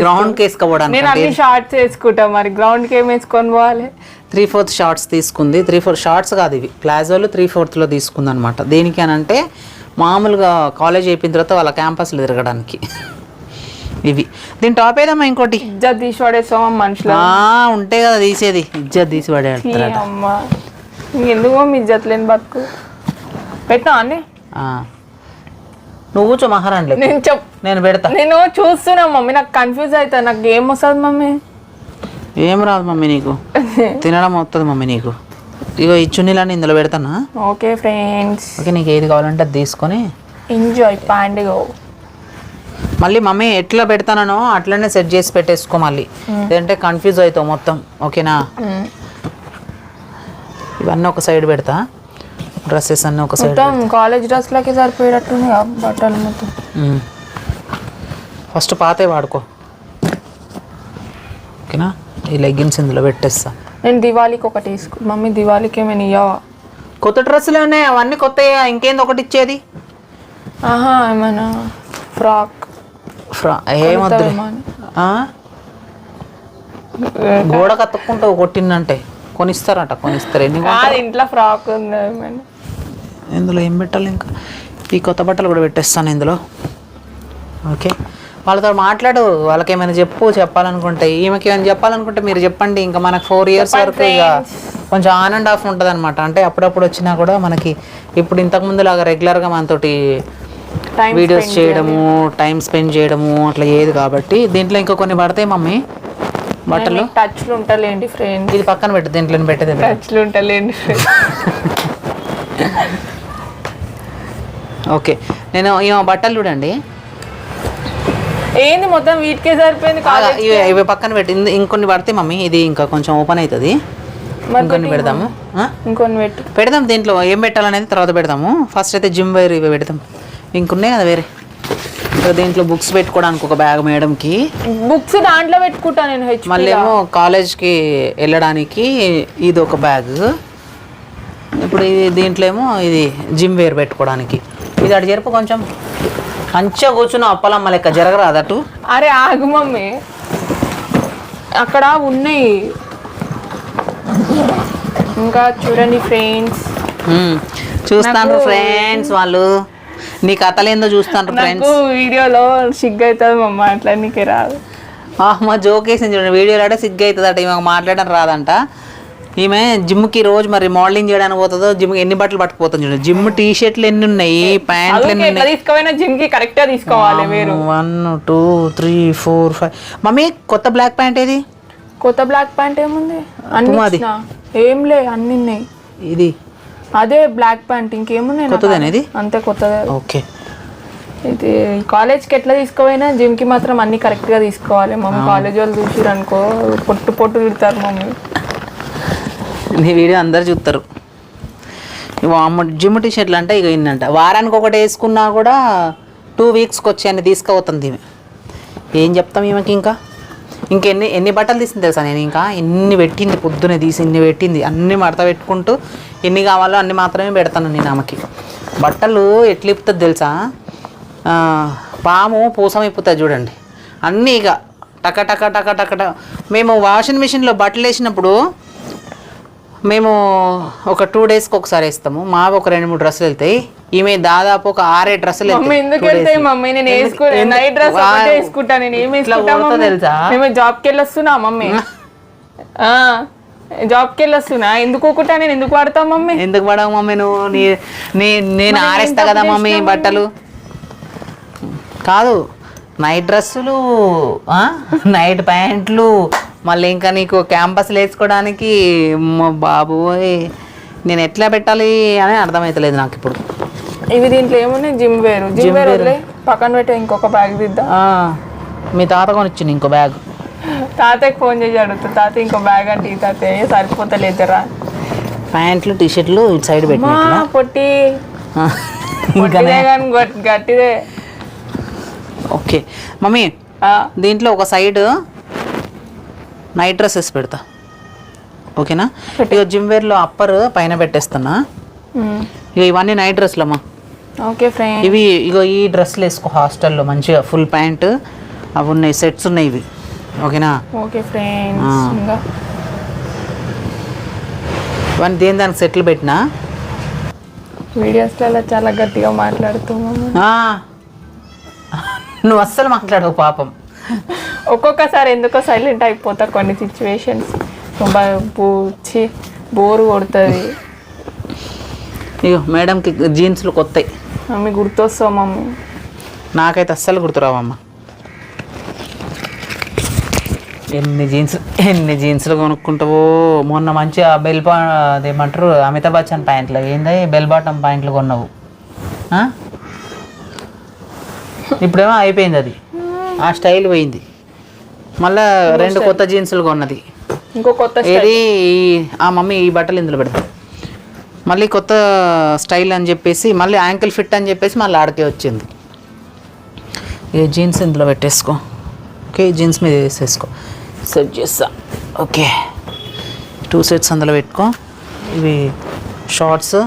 [SPEAKER 2] గ్రౌండ్కి వేసుకోవడానికి.
[SPEAKER 1] షార్ట్స్ వేసుకుంటా, మరి గ్రౌండ్కి ఏం వేసుకొని పోవాలి?
[SPEAKER 2] 3/4 షార్ట్స్ తీసుకుంది. 3/4 షార్ట్స్ కాదు ఇవి, ప్లాజోలు 3/4లో తీసుకుంది అనమాట. దేనికి అని అంటే మామూలుగా కాలేజ్ అయిపోయిన తర్వాత వాళ్ళ క్యాంపస్లో తిరగడానికి ఇవి. దీని టాప్ ఏదమ్మా ఇంకోటి.
[SPEAKER 1] ఇజ్జత్ తీసి పడేస్తామా మనుషులు?
[SPEAKER 2] ఉంటే కదా తీసేది, ఇజ్జత్ తీసి పడేస్తారట.
[SPEAKER 1] ఎందుకు మమ్మీ ఇజ్జత్ లేని బతుకు పెట్టా అని.
[SPEAKER 2] నువ్వు కూర్చో మహారాణి. నేను పెడతా.
[SPEAKER 1] నేను చూస్తున్నా మమ్మీ, నాకు కన్ఫ్యూజ్ అవుతా. నాకు ఏం వస్తుంది మమ్మీ?
[SPEAKER 2] ఏం రాదు మమ్మీ నీకు, తినడం వస్తుంది మమ్మీ నీకు. ఇగో ఈ చున్నీలన్నీ ఇందులో పెడతానా?
[SPEAKER 1] Okay friends.
[SPEAKER 2] ఓకే, నీకు ఏది కావాలంటే అది తీసుకొని
[SPEAKER 1] ఎంజాయ్ పండుగ.
[SPEAKER 2] మళ్ళీ మమ్మీ ఎట్లా పెడతానో అట్లనే సెట్ చేసి పెట్టేసుకో. మళ్ళీ లేదంటే కన్ఫ్యూజ్ అవుతావు మొత్తం. ఓకేనా? ఇవన్నీ ఒక సైడ్ పెడతా, డ్రెస్సెస్ అన్నీ ఒక సైడ్.
[SPEAKER 1] కాలేజ్ డ్రెస్లకి సరిపోయేటట్టుంది బట్టలు మొత్తం.
[SPEAKER 2] ఫస్ట్ పాతే వాడుకో. ఓకేనా? ఈ లెగ్గిన్స్ ఇందులో పెట్టేస్తా.
[SPEAKER 1] నేను దివాళీకి ఒకటి తీసుకు. మమ్మీ దివాళీకి ఏమైనా ఇవ్వవా?
[SPEAKER 2] కొత్త డ్రెస్సులు ఉన్నాయి, అవన్నీ కొత్త. ఇంకేంది ఒకటి ఇచ్చేది?
[SPEAKER 1] ఏమైనా ఫ్రాక్
[SPEAKER 2] ఏమొద్దు. గోడ కత్తుక్కుంటావు కొట్టిందంటే కొనిస్తారు. ఎన్ని
[SPEAKER 1] ఇంట్లో ఫ్రాక్ ఉంది.
[SPEAKER 2] ఇందులో ఏం పెట్టాలి? ఇంకా ఈ కొత్త బట్టలు కూడా పెట్టేస్తాను ఇందులో. ఓకే, వాళ్ళతో మాట్లాడు, వాళ్ళకి ఏమైనా చెప్పాలనుకుంటే, ఈమెకి ఏమైనా చెప్పాలనుకుంటే మీరు చెప్పండి. ఇంకా మనకు 4 years వరకు ఇక కొంచెం ఆన్ అండ్ ఆఫ్ ఉంటుంది అనమాట. అంటే అప్పుడప్పుడు వచ్చినా కూడా మనకి ఇప్పుడు ఇంతకుముందు లాగా రెగ్యులర్గా మనతోటి వీడియోస్ చేయడము, టైం స్పెండ్ చేయడము అట్లా ఏది. కాబట్టి దీంట్లో ఇంకా కొన్ని పడతాయి మమ్మీ బట్టలు.
[SPEAKER 1] టచ్లు ఉంటాలేండి ఫ్రెండ్స్.
[SPEAKER 2] ఇది పక్కన పెట్టు, దీంట్లో పెట్టేది.
[SPEAKER 1] టచ్లు ఉంటాలేండి.
[SPEAKER 2] ఓకే, నేను బట్టలు చూడండి.
[SPEAKER 1] ఏంది మొత్తం వీటికే సరిపోయింది.
[SPEAKER 2] ఇవి పక్కన పెట్టి ఇంకొన్ని పడితే మమ్మీ ఇది ఇంకా కొంచెం ఓపెన్ అవుతుంది. ఇంకొన్ని పెడదాము.
[SPEAKER 1] ఇంకొన్ని
[SPEAKER 2] పెడదాం. దీంట్లో ఏం పెట్టాలనేది తర్వాత పెడదాము. ఫస్ట్ అయితే జిమ్ వైర్ ఇవి పెడదాం. ఇంకున్నాయి కదా వేరే. దీంట్లో బుక్స్ పెట్టుకోవడానికి ఒక బ్యాగ్ మేడంకి.
[SPEAKER 1] బుక్స్ దాంట్లో పెట్టుకుంటా నేను.
[SPEAKER 2] మళ్ళీ ఏమో కాలేజ్కి వెళ్ళడానికి ఇది ఒక బ్యాగ్. ఇప్పుడు దీంట్లో ఏమో ఇది జిమ్ వేర్ పెట్టుకోవడానికి. ఇది అటు జరుపు కొంచెం. మంచిగా కూర్చున్న అప్పలమ్మ లెక్క జరగరాదటు.
[SPEAKER 1] అరే ఆగు మమ్మీ, అక్కడ ఉన్నాయి ఇంకా చూడండి ఫ్రెండ్స్.
[SPEAKER 2] చూస్తాను ఫ్రెండ్స్, వాళ్ళు నీ కథలేందో చూస్తాను ఫ్రెండ్స్.
[SPEAKER 1] వీడియోలో సిగ్గు అవుతుంది మమ్మ, అట్లా నీకే రాదు.
[SPEAKER 2] మా జోక్ వేసింది చూడండి, వీడియోలో అంటే సిగ్గు అవుతుంది అట. ఈమె మాట్లాడడం రాదంట. ఈమె జిమ్కి రోజు మరి మోడలింగ్ చేయడానికి పోతుందో, జిమ్ ఎన్ని బట్టలు పట్టుకుపోతుంది చూడండి. జిమ్ టీ షర్ట్లు ఎన్ని ఉన్నాయి, ప్యాంట్లు ఎన్ని ఉన్నాయి.
[SPEAKER 1] తీసుకోవాలి జిమ్కి కరెక్ట్గా తీసుకోవాలి.
[SPEAKER 2] 1 2 3 4 5. మమ్మీ కొత్త బ్లాక్ ప్యాంట్ ఏది?
[SPEAKER 1] కొత్త బ్లాక్ ప్యాంట్ ఏముంది? అన్ని ఏం లే, అన్ని ఉన్నాయి.
[SPEAKER 2] ఇది
[SPEAKER 1] అదే బ్లాక్ ప్యాంట్, ఇంకేమున్నాయి?
[SPEAKER 2] కొత్తదేనేది?
[SPEAKER 1] అంతే కొత్తదే.
[SPEAKER 2] ఓకే,
[SPEAKER 1] ఇది కాలేజ్కి ఎట్లా తీసుకోపోయినా జిమ్కి మాత్రం అన్ని కరెక్ట్గా తీసుకోవాలి. మమ్మీ కాలేజ్ వాళ్ళు చూసిరు అనుకో పొట్టు తిడతారు మమ్మీ.
[SPEAKER 2] నీ వీడియో అందరు చూస్తారు. జిమ్ టీ షర్ట్లు అంటే ఇక ఇన్నంట. వారానికి ఒకటి వేసుకున్నా కూడా 2 weeksకి వచ్చి అన్ని తీసుకుపోతుంది ఈమె. ఏం చెప్తాం ఈమెకి ఇంకా. ఎన్ని బట్టలు తీసింది తెలుసా నేను, ఇంకా ఎన్ని పెట్టింది పొద్దునే తీసి ఇన్ని పెట్టింది, అన్ని మడత పెట్టుకుంటూ ఎన్ని కావాలో అన్ని మాత్రమే పెడతాను నేను ఆమెకి. బట్టలు ఎట్లా ఇప్పుతుంది తెలుసా, పాము పూసం ఇప్పుతుంది చూడండి, అన్నీ ఇక టక టక టక టక టక. మేము వాషింగ్ మిషన్లో బట్టలు వేసినప్పుడు మేము ఒక 2 డేస్కి ఒకసారి వేస్తాము. మావి ఒక 2-3 డ్రెస్సులు వెళ్తాయి, ఈమె దాదాపు ఒక 6-7 డ్రెస్సులు
[SPEAKER 1] తెలుసా. మేము జాబ్కి వెళ్ళొస్తున్నా మమ్మీ, జాబ్కి వెళ్ళొస్తున్నా, ఎందుకు ఒకటా నేను ఎందుకు వాడతావు మమ్మీ?
[SPEAKER 2] ఎందుకు పడవు మమ్మీ నువ్వు? నేను ఆరేస్తా కదా మమ్మీ బట్టలు. కాదు, నైట్ డ్రెస్సులు, నైట్ ప్యాంట్లు, మళ్ళీ ఇంకా నీకు క్యాంపస్లు వేసుకోవడానికి బాబోయ్ నేను ఎట్లా పెట్టాలి అని అర్థమవుతలేదు నాకు ఇప్పుడు.
[SPEAKER 1] ఇవి దీంట్లో ఏమున్నాయి, జిమ్ వేరు వదిలే పక్కన పెట్టి ఇంకొక బ్యాగ్ దిద్దా.
[SPEAKER 2] మీ తాత కొనిచ్చింది ఇంకో బ్యాగ్.
[SPEAKER 1] తాతకి ఫోన్ చేసి అడుగుతా, తాత ఇంకో బ్యాగ్ అంటే ఈ తాత సరిపోతలేదురా.
[SPEAKER 2] ప్యాంట్లు టీషర్ట్లు ఇటు సైడ్ పెట్టి
[SPEAKER 1] పొట్టి గట్టిదే.
[SPEAKER 2] ఓకే మమ్మీ, దీంట్లో ఒక సైడ్ నైట్ డ్రెస్సెస్ పెడతా, ఓకేనా? ఇక జిమ్ వేర్లో అప్పర్ పైన పెట్టేస్తున్నా. ఇక ఇవన్నీ నైట్ డ్రెస్లు అమ్మా.
[SPEAKER 1] ఓకే ఫ్రెండ్,
[SPEAKER 2] ఇవి ఇగో ఈ డ్రెస్సులు వేసుకో హాస్టల్లో మంచిగా ఫుల్ ప్యాంట్ అవి ఉన్నాయి, సెట్స్ ఉన్నాయి ఇవి, ఓకేనా?
[SPEAKER 1] ఓకే ఫ్రెండ్స్,
[SPEAKER 2] ఇవన్నీ దానికి సెట్లు పెట్టినా.
[SPEAKER 1] వీడియోస్లలో చాలా గట్టిగా మాట్లాడుతున్నాము,
[SPEAKER 2] నువ్వు అస్సలు మాట్లాడవు పాపం.
[SPEAKER 1] ఒక్కొక్కసారి ఎందుకో సైలెంట్ అయిపోతా కొన్ని సిచ్యువేషన్స్, బోరు కొడుతుంది.
[SPEAKER 2] ఇగో మేడంకి జీన్స్లు కొత్తాయి,
[SPEAKER 1] మమ్మీ గుర్తొస్తావు మమ్మీ.
[SPEAKER 2] నాకైతే అస్సలు గుర్తురావమ్మా. ఎన్ని జీన్స్లు కొనుక్కుంటావో. మొన్న మంచిగా అదేమంటారు అమితాబ్ బచ్చన్ ప్యాంట్లు, ఏంది బెల్ బాటమ్ ప్యాంట్లు కొన్నావు, ఇప్పుడేమో అయిపోయింది అది, ఆ స్టైల్ పోయింది. మళ్ళా 2 కొత్త జీన్సులు కొన్నది,
[SPEAKER 1] ఇంకో కొత్త
[SPEAKER 2] ఏది ఆ మమ్మీ ఈ బట్టలు ఇందులో పెడతాం. మళ్ళీ కొత్త స్టైల్ అని చెప్పేసి మళ్ళీ యాంకిల్ ఫిట్ అని చెప్పేసి మళ్ళీ ఆడికే వచ్చింది. ఏ జీన్స్ ఇందులో పెట్టేసుకో, ఓకే? జీన్స్ మీద వేసేసుకో, సెట్ చేస్తా. ఓకే, 2 సెట్స్ అందులో పెట్టుకో. ఇవి షార్ట్స్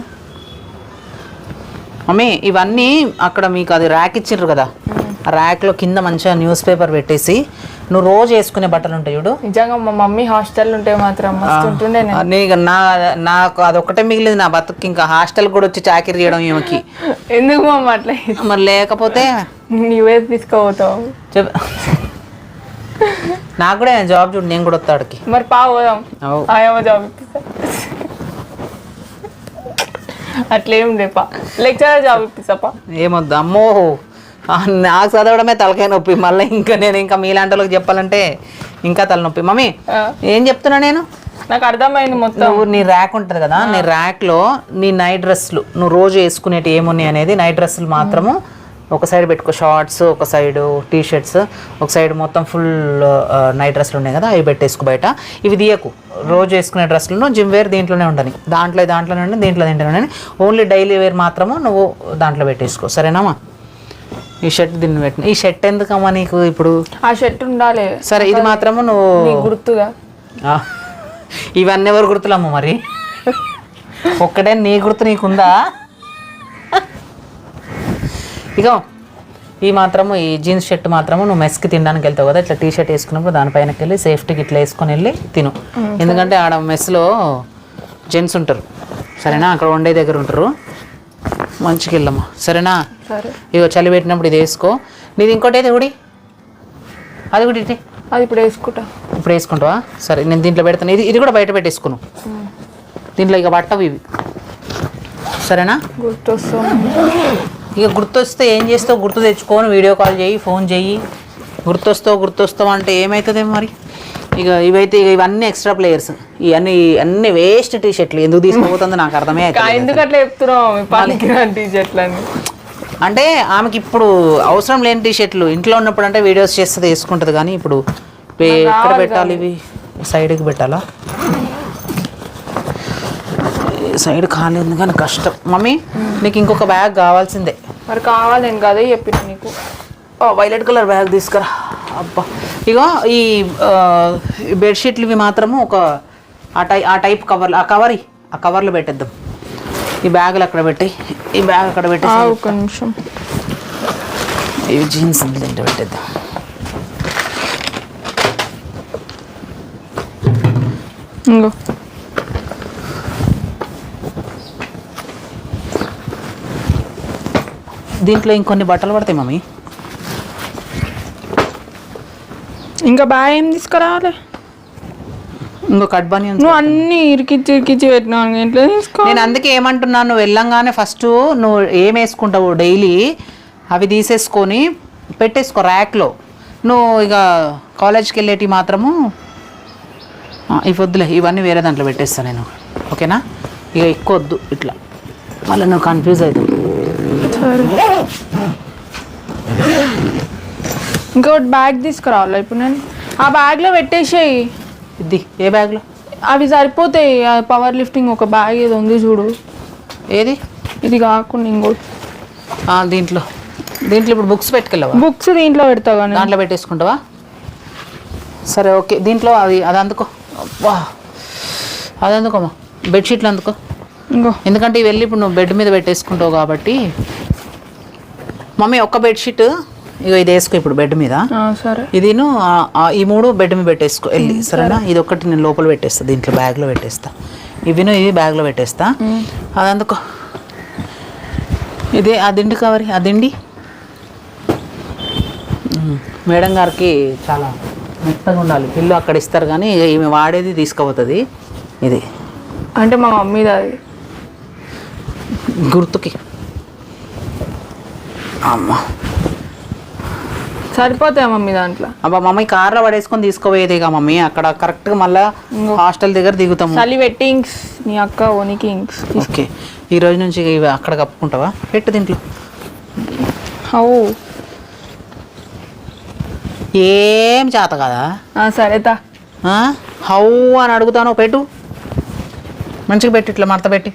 [SPEAKER 2] మమ్మీ. ఇవన్నీ అక్కడ మీకు అది ర్యాక్ ఇచ్చిండ్రు కదా, ఆ ర్యాక్లో కింద మంచిగా న్యూస్ పేపర్ పెట్టేసి నువ్వు రోజు వేసుకునే బట్టలు ఉంటాయి చూడు.
[SPEAKER 1] నిజంగా మా మమ్మీ హాస్టల్ ఉంటే మాత్రం
[SPEAKER 2] నాకు అదొక్కటే మిగిలింది నా బతుకు. ఇంకా హాస్టల్ కూడా వచ్చి చాకరీ చేయడం ఏమకి
[SPEAKER 1] ఎందుకు మమ్మ అట్లా?
[SPEAKER 2] మరి లేకపోతే
[SPEAKER 1] నువ్వే తీసుకోపోతావు
[SPEAKER 2] చెప్. నాకు కూడా జాబ్ చూడు, నేను కూడా వస్తాడికి.
[SPEAKER 1] మరి పోదాం, ఆయమ్మ జాబ్ ఇప్పిస్తా. అట్లేం లేపా, లెక్చరర్ జాబ్ ఇప్పిస్తాపా.
[SPEAKER 2] ఏమొద్దు అమ్మో, నాకు చదవడమే తలకాయ నొప్పి, మళ్ళీ నేను ఇంకా మీలాంటి వాళ్ళకి చెప్పాలంటే ఇంకా తలనొప్పి. మమ్మీ ఏం చెప్తున్నా నేను,
[SPEAKER 1] నాకు అర్థమైంది మొత్తం.
[SPEAKER 2] నువ్వు నీ ర్యాక్ ఉంటుంది కదా, నీ ర్యాక్లో నీ నైట్ డ్రెస్సులు నువ్వు రోజు వేసుకునేటి ఏమున్నాయి అనేది నైట్ డ్రెస్సులు మాత్రము ఒక సైడ్ పెట్టుకో. షార్ట్స్ ఒక సైడ్, టీ షర్ట్స్ ఒక సైడ్, మొత్తం ఫుల్ నైట్ డ్రెస్సులు ఉన్నాయి కదా అవి పెట్టేసుకో బయట. ఇవి తీయకు, రోజు వేసుకునే డ్రెస్సులను జిమ్ వేర్ దీంట్లోనే ఉండని, దాంట్లోనే ఉండి దీంట్లోనే ఉండని. ఓన్లీ డైలీ వేర్ మాత్రము నువ్వు దాంట్లో పెట్టేసుకో, సరేనామా? ఈ షర్ట్ దీన్ని పెట్టిన, ఈ షర్ట్ ఎందుకమ్మా నీకు ఇప్పుడు?
[SPEAKER 1] ఆ షర్ట్ ఉండాలి.
[SPEAKER 2] సరే, ఇది మాత్రము నువ్వు
[SPEAKER 1] గుర్తుగా.
[SPEAKER 2] ఇవన్నీ ఎవరు గుర్తులమ్మ మరి? ఒక్కటే నీ గుర్తు నీకుందా? ఇక ఈ మాత్రము ఈ జీన్స్ షర్ట్ మాత్రము నువ్వు మెస్కి తినడానికి వెళ్తావు కదా, ఇట్లా టీ షర్ట్ వేసుకున్నప్పుడు దానిపైనకి వెళ్ళి సేఫ్టీకి ఇట్లా వేసుకొని వెళ్ళి తిను. ఎందుకంటే ఆడ మెస్లో జెంట్స్ ఉంటారు, సరేనా? అక్కడ వండే దగ్గర ఉంటారు, మంచిగా వెళ్ళమ్మా, సరేనా? ఇగో చలి పెట్టినప్పుడు ఇది వేసుకో. నీది ఇంకోటి అయితే ఉడి, అది కూడా ఇటే,
[SPEAKER 1] అది ఇప్పుడు వేసుకుంటా.
[SPEAKER 2] ఇప్పుడు వేసుకుంటావా? సరే, నేను దీంట్లో పెడతాను. ఇది కూడా బయట పెట్టేసుకును, దీంట్లో ఇక పట్టవు ఇవి, సరేనా? ఇక గుర్తొస్తే ఏం చేస్తావు, గుర్తు తెచ్చుకొని వీడియో కాల్ చేయి, ఫోన్ చేయి. గుర్తొస్తావు అంటే ఏమవుతుంది మరి? ఇక ఇవైతే ఇవన్నీ ఎక్స్ట్రా ప్లేయర్స్, ఇవన్నీ వేస్ట్ టీ షర్ట్లు ఎందుకు తీసుకుపోతుందో నాకు అర్థమే అవుతుంది.
[SPEAKER 1] ఎందుకు అట్లా చెప్తున్నావు టీ షర్ట్లని?
[SPEAKER 2] అంటే ఆమెకి ఇప్పుడు అవసరం లేని టీ షర్ట్లు ఇంట్లో ఉన్నప్పుడు అంటే వీడియోస్ చేస్తుంది వేసుకుంటుంది, కానీ ఇప్పుడు ఎక్కడ పెట్టాలి? ఇవి సైడ్కి పెట్టాలా? సైడ్ కాలేదు కానీ కష్టం. మమ్మీ నీకు ఇంకొక బ్యాగ్ కావాల్సిందే.
[SPEAKER 1] మరి కావాలి, నేను కదే చెప్పిన నీకు.
[SPEAKER 2] వైలెట్ కలర్ బ్యాగ్ తీసుకురా. అబ్బా ఇగో ఈ బెడ్షీట్లు ఇవి మాత్రము ఒక ఆ టైప్ కవర్లు ఆ కవర్లో పెట్టేద్దాం. ఈ బ్యాగులు అక్కడ పెట్టి ఈ బ్యాగ్ అక్కడ పెట్టి
[SPEAKER 1] ఒక నిమిషం
[SPEAKER 2] ఇవి జీన్స్ దీంట్లో పెట్టేద్దాం.
[SPEAKER 1] ఇంకో
[SPEAKER 2] దీంట్లో ఇంకొన్ని బట్టలు పడతాయి మమ్మీ.
[SPEAKER 1] ఇంకా బాగా ఏం తీసుకురావాలి?
[SPEAKER 2] ఇంకో కట్ బనియన్.
[SPEAKER 1] నువ్వు అన్ని ఇరికిచ్చి పెట్టినావు, ఎట్లా తీసుకో?
[SPEAKER 2] నేను అందుకే ఏమంటున్నాను, నువ్వు వెళ్ళంగానే ఫస్ట్ నువ్వు ఏం వేసుకుంటావు డైలీ అవి తీసేసుకొని పెట్టేసుకో ర్యాక్లో. నువ్వు ఇక కాలేజ్కి వెళ్ళేటి మాత్రము ఇవి వద్దులే, ఇవన్నీ వేరే దాంట్లో పెట్టేస్తాను నేను. ఓకేనా? ఇక ఎక్కువ వద్దు ఇట్లా, మళ్ళీ నువ్వు కన్ఫ్యూజ్ అవుతావు.
[SPEAKER 1] ఇంకోటి బ్యాగ్ తీసుకురావాలి ఇప్పుడు. నేను ఆ బ్యాగ్లో పెట్టేసేయి.
[SPEAKER 2] ఇది ఏ బ్యాగ్లో?
[SPEAKER 1] అవి సరిపోతాయి. పవర్ లిఫ్టింగ్ ఒక బ్యాగ్ ఏదో ఉంది చూడు.
[SPEAKER 2] ఏది?
[SPEAKER 1] ఇది కాకుండా ఇంకోటి
[SPEAKER 2] దీంట్లో ఇప్పుడు బుక్స్ పెట్టుకెళ్ళవా?
[SPEAKER 1] బుక్స్ దీంట్లో పెడతావు కానీ
[SPEAKER 2] దాంట్లో పెట్టేసుకుంటావా? సరే ఓకే. దీంట్లో అది అందుకో. వా, అది అందుకోమా, బెడ్షీట్లు అందుకో.
[SPEAKER 1] ఇంకో
[SPEAKER 2] ఎందుకంటే ఇవి వెళ్ళి ఇప్పుడు నువ్వు బెడ్ మీద పెట్టేసుకుంటావు కాబట్టి. మమ్మీ ఒక్క బెడ్షీట్ ఇగో ఇది వేసుకో ఇప్పుడు బెడ్ మీద.
[SPEAKER 1] సరే.
[SPEAKER 2] ఇదిను ఈ 3 బెడ్ మీద పెట్టేసుకో వెళ్ళి, సరేనా? ఇది ఒకటి నేను లోపల పెట్టేస్తా, దీంట్లో బ్యాగ్లో పెట్టేస్తా. ఇవి బ్యాగ్లో పెట్టేస్తా. అది అందుకో. ఇదే ఆ దిండి కవరి, ఆ దిండి మేడం గారికి చాలా మెత్తగా ఉండాలి. పిల్లు అక్కడ ఇస్తారు కానీ ఈమె వాడేది తీసుకుపోతుంది. ఇది
[SPEAKER 1] అంటే మా మమ్మీది, అది
[SPEAKER 2] గుర్తుకి. అమ్మ
[SPEAKER 1] సరిపోతాయి మమ్మీ దాంట్లో.
[SPEAKER 2] అబ్బా మమ్మీ కార్లో పడేసుకొని తీసుకోపోయేదేగా మమ్మీ, అక్కడ కరెక్ట్గా మళ్ళీ హాస్టల్ దగ్గర దిగుతాము.
[SPEAKER 1] చలి పెట్టి ఇంక్స్ నీ అక్క ఓనికి ఇంక్స్.
[SPEAKER 2] ఓకే, ఈ రోజు నుంచి ఇవి అక్కడ కప్పుకుంటావా? పెట్టు దీంట్లో.
[SPEAKER 1] హౌ
[SPEAKER 2] ఏం చేత కదా?
[SPEAKER 1] సరేతా.
[SPEAKER 2] హౌ అని అడుగుతాను, పెట్టు మంచిగా పెట్టు, ఇట్లా మడత పెట్టి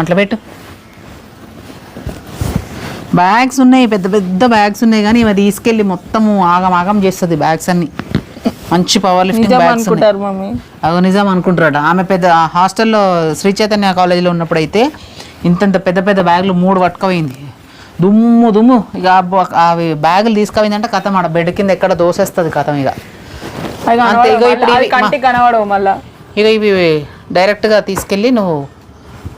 [SPEAKER 2] అట్లా పెట్టు. బ్యాగ్స్ ఉన్నాయి, పెద్ద పెద్ద బ్యాగ్స్ ఉన్నాయి కానీ ఇవి తీసుకెళ్ళి మొత్తము ఆగం చేస్తుంది బ్యాగ్స్ అన్ని. మంచి పవర్ లిఫ్టింగ్ బ్యాగ్స్
[SPEAKER 1] అనుకుంటారు మమ్మీ.
[SPEAKER 2] అవి నిజం అనుకుంటారట. ఆమె పెద్ద హాస్టల్లో శ్రీ చైతన్య కాలేజీలో ఉన్నప్పుడు అయితే ఇంతంత పెద్ద పెద్ద బ్యాగులు 3 పట్టుకపోయింది. దుమ్ము ఇక అవి బ్యాగులు తీసుకుపోయిందంటే కథం ఆడ బెడ్ కింద ఎక్కడ దోసేస్తుంది కథం. ఇక అంతే. ఇక ఇవి డైరెక్ట్గా తీసుకెళ్ళి నువ్వు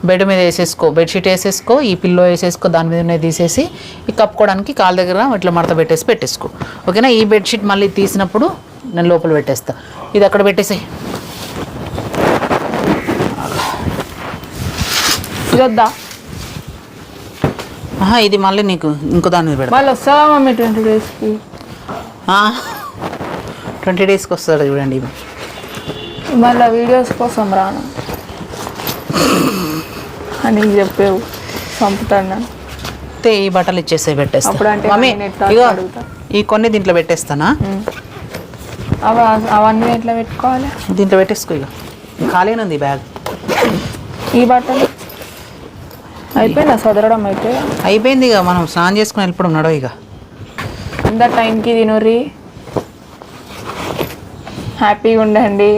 [SPEAKER 2] బెడ్ మీద వేసేసుకో, బెడ్షీట్ వేసేసుకో, ఈ పిల్లో వేసేసుకో, దాని మీద ఉన్నది తీసేసి ఈ కప్పుకోవడానికి కాళ్ళ దగ్గర ఇట్లా మడత పెట్టేసుకో. ఓకేనా? ఈ బెడ్షీట్ మళ్ళీ తీసినప్పుడు నేను లోపల పెట్టేస్తా. ఇది అక్కడ పెట్టేసాయి.
[SPEAKER 1] ఇదొద్దా?
[SPEAKER 2] ఇది మళ్ళీ నీకు ఇంకో దాని మీద పెడతా.
[SPEAKER 1] మళ్ళీ వస్తావా మమ్మీ 20 డేస్కి?
[SPEAKER 2] 20 డేస్కి వస్తుంది చూడండి.
[SPEAKER 1] మళ్ళీ వీడియోస్ కోసం రాను అని చెప్పేవు, చంపుతాను.
[SPEAKER 2] ఈ బట్టలు ఇచ్చేసి పెట్టేస్తా.
[SPEAKER 1] మమ్మీ
[SPEAKER 2] ఇగో ఈ కొన్ని దీంట్లో పెట్టేస్తానా?
[SPEAKER 1] అవన్నీ ఎట్లా పెట్టుకోవాలి?
[SPEAKER 2] దీంట్లో పెట్టేసుకో. ఇక ఖాళీనే ఉంది బ్యాగ్.
[SPEAKER 1] ఈ బట్టలు అయిపోయిందా చదవడం? అయితే
[SPEAKER 2] అయిపోయింది. ఇక మనం స్నానం చేసుకుని వెళ్ళిపోవడం నడవ. ఇక
[SPEAKER 1] అందరు టైంకి తినుర్రి, హ్యాపీగా ఉండండి.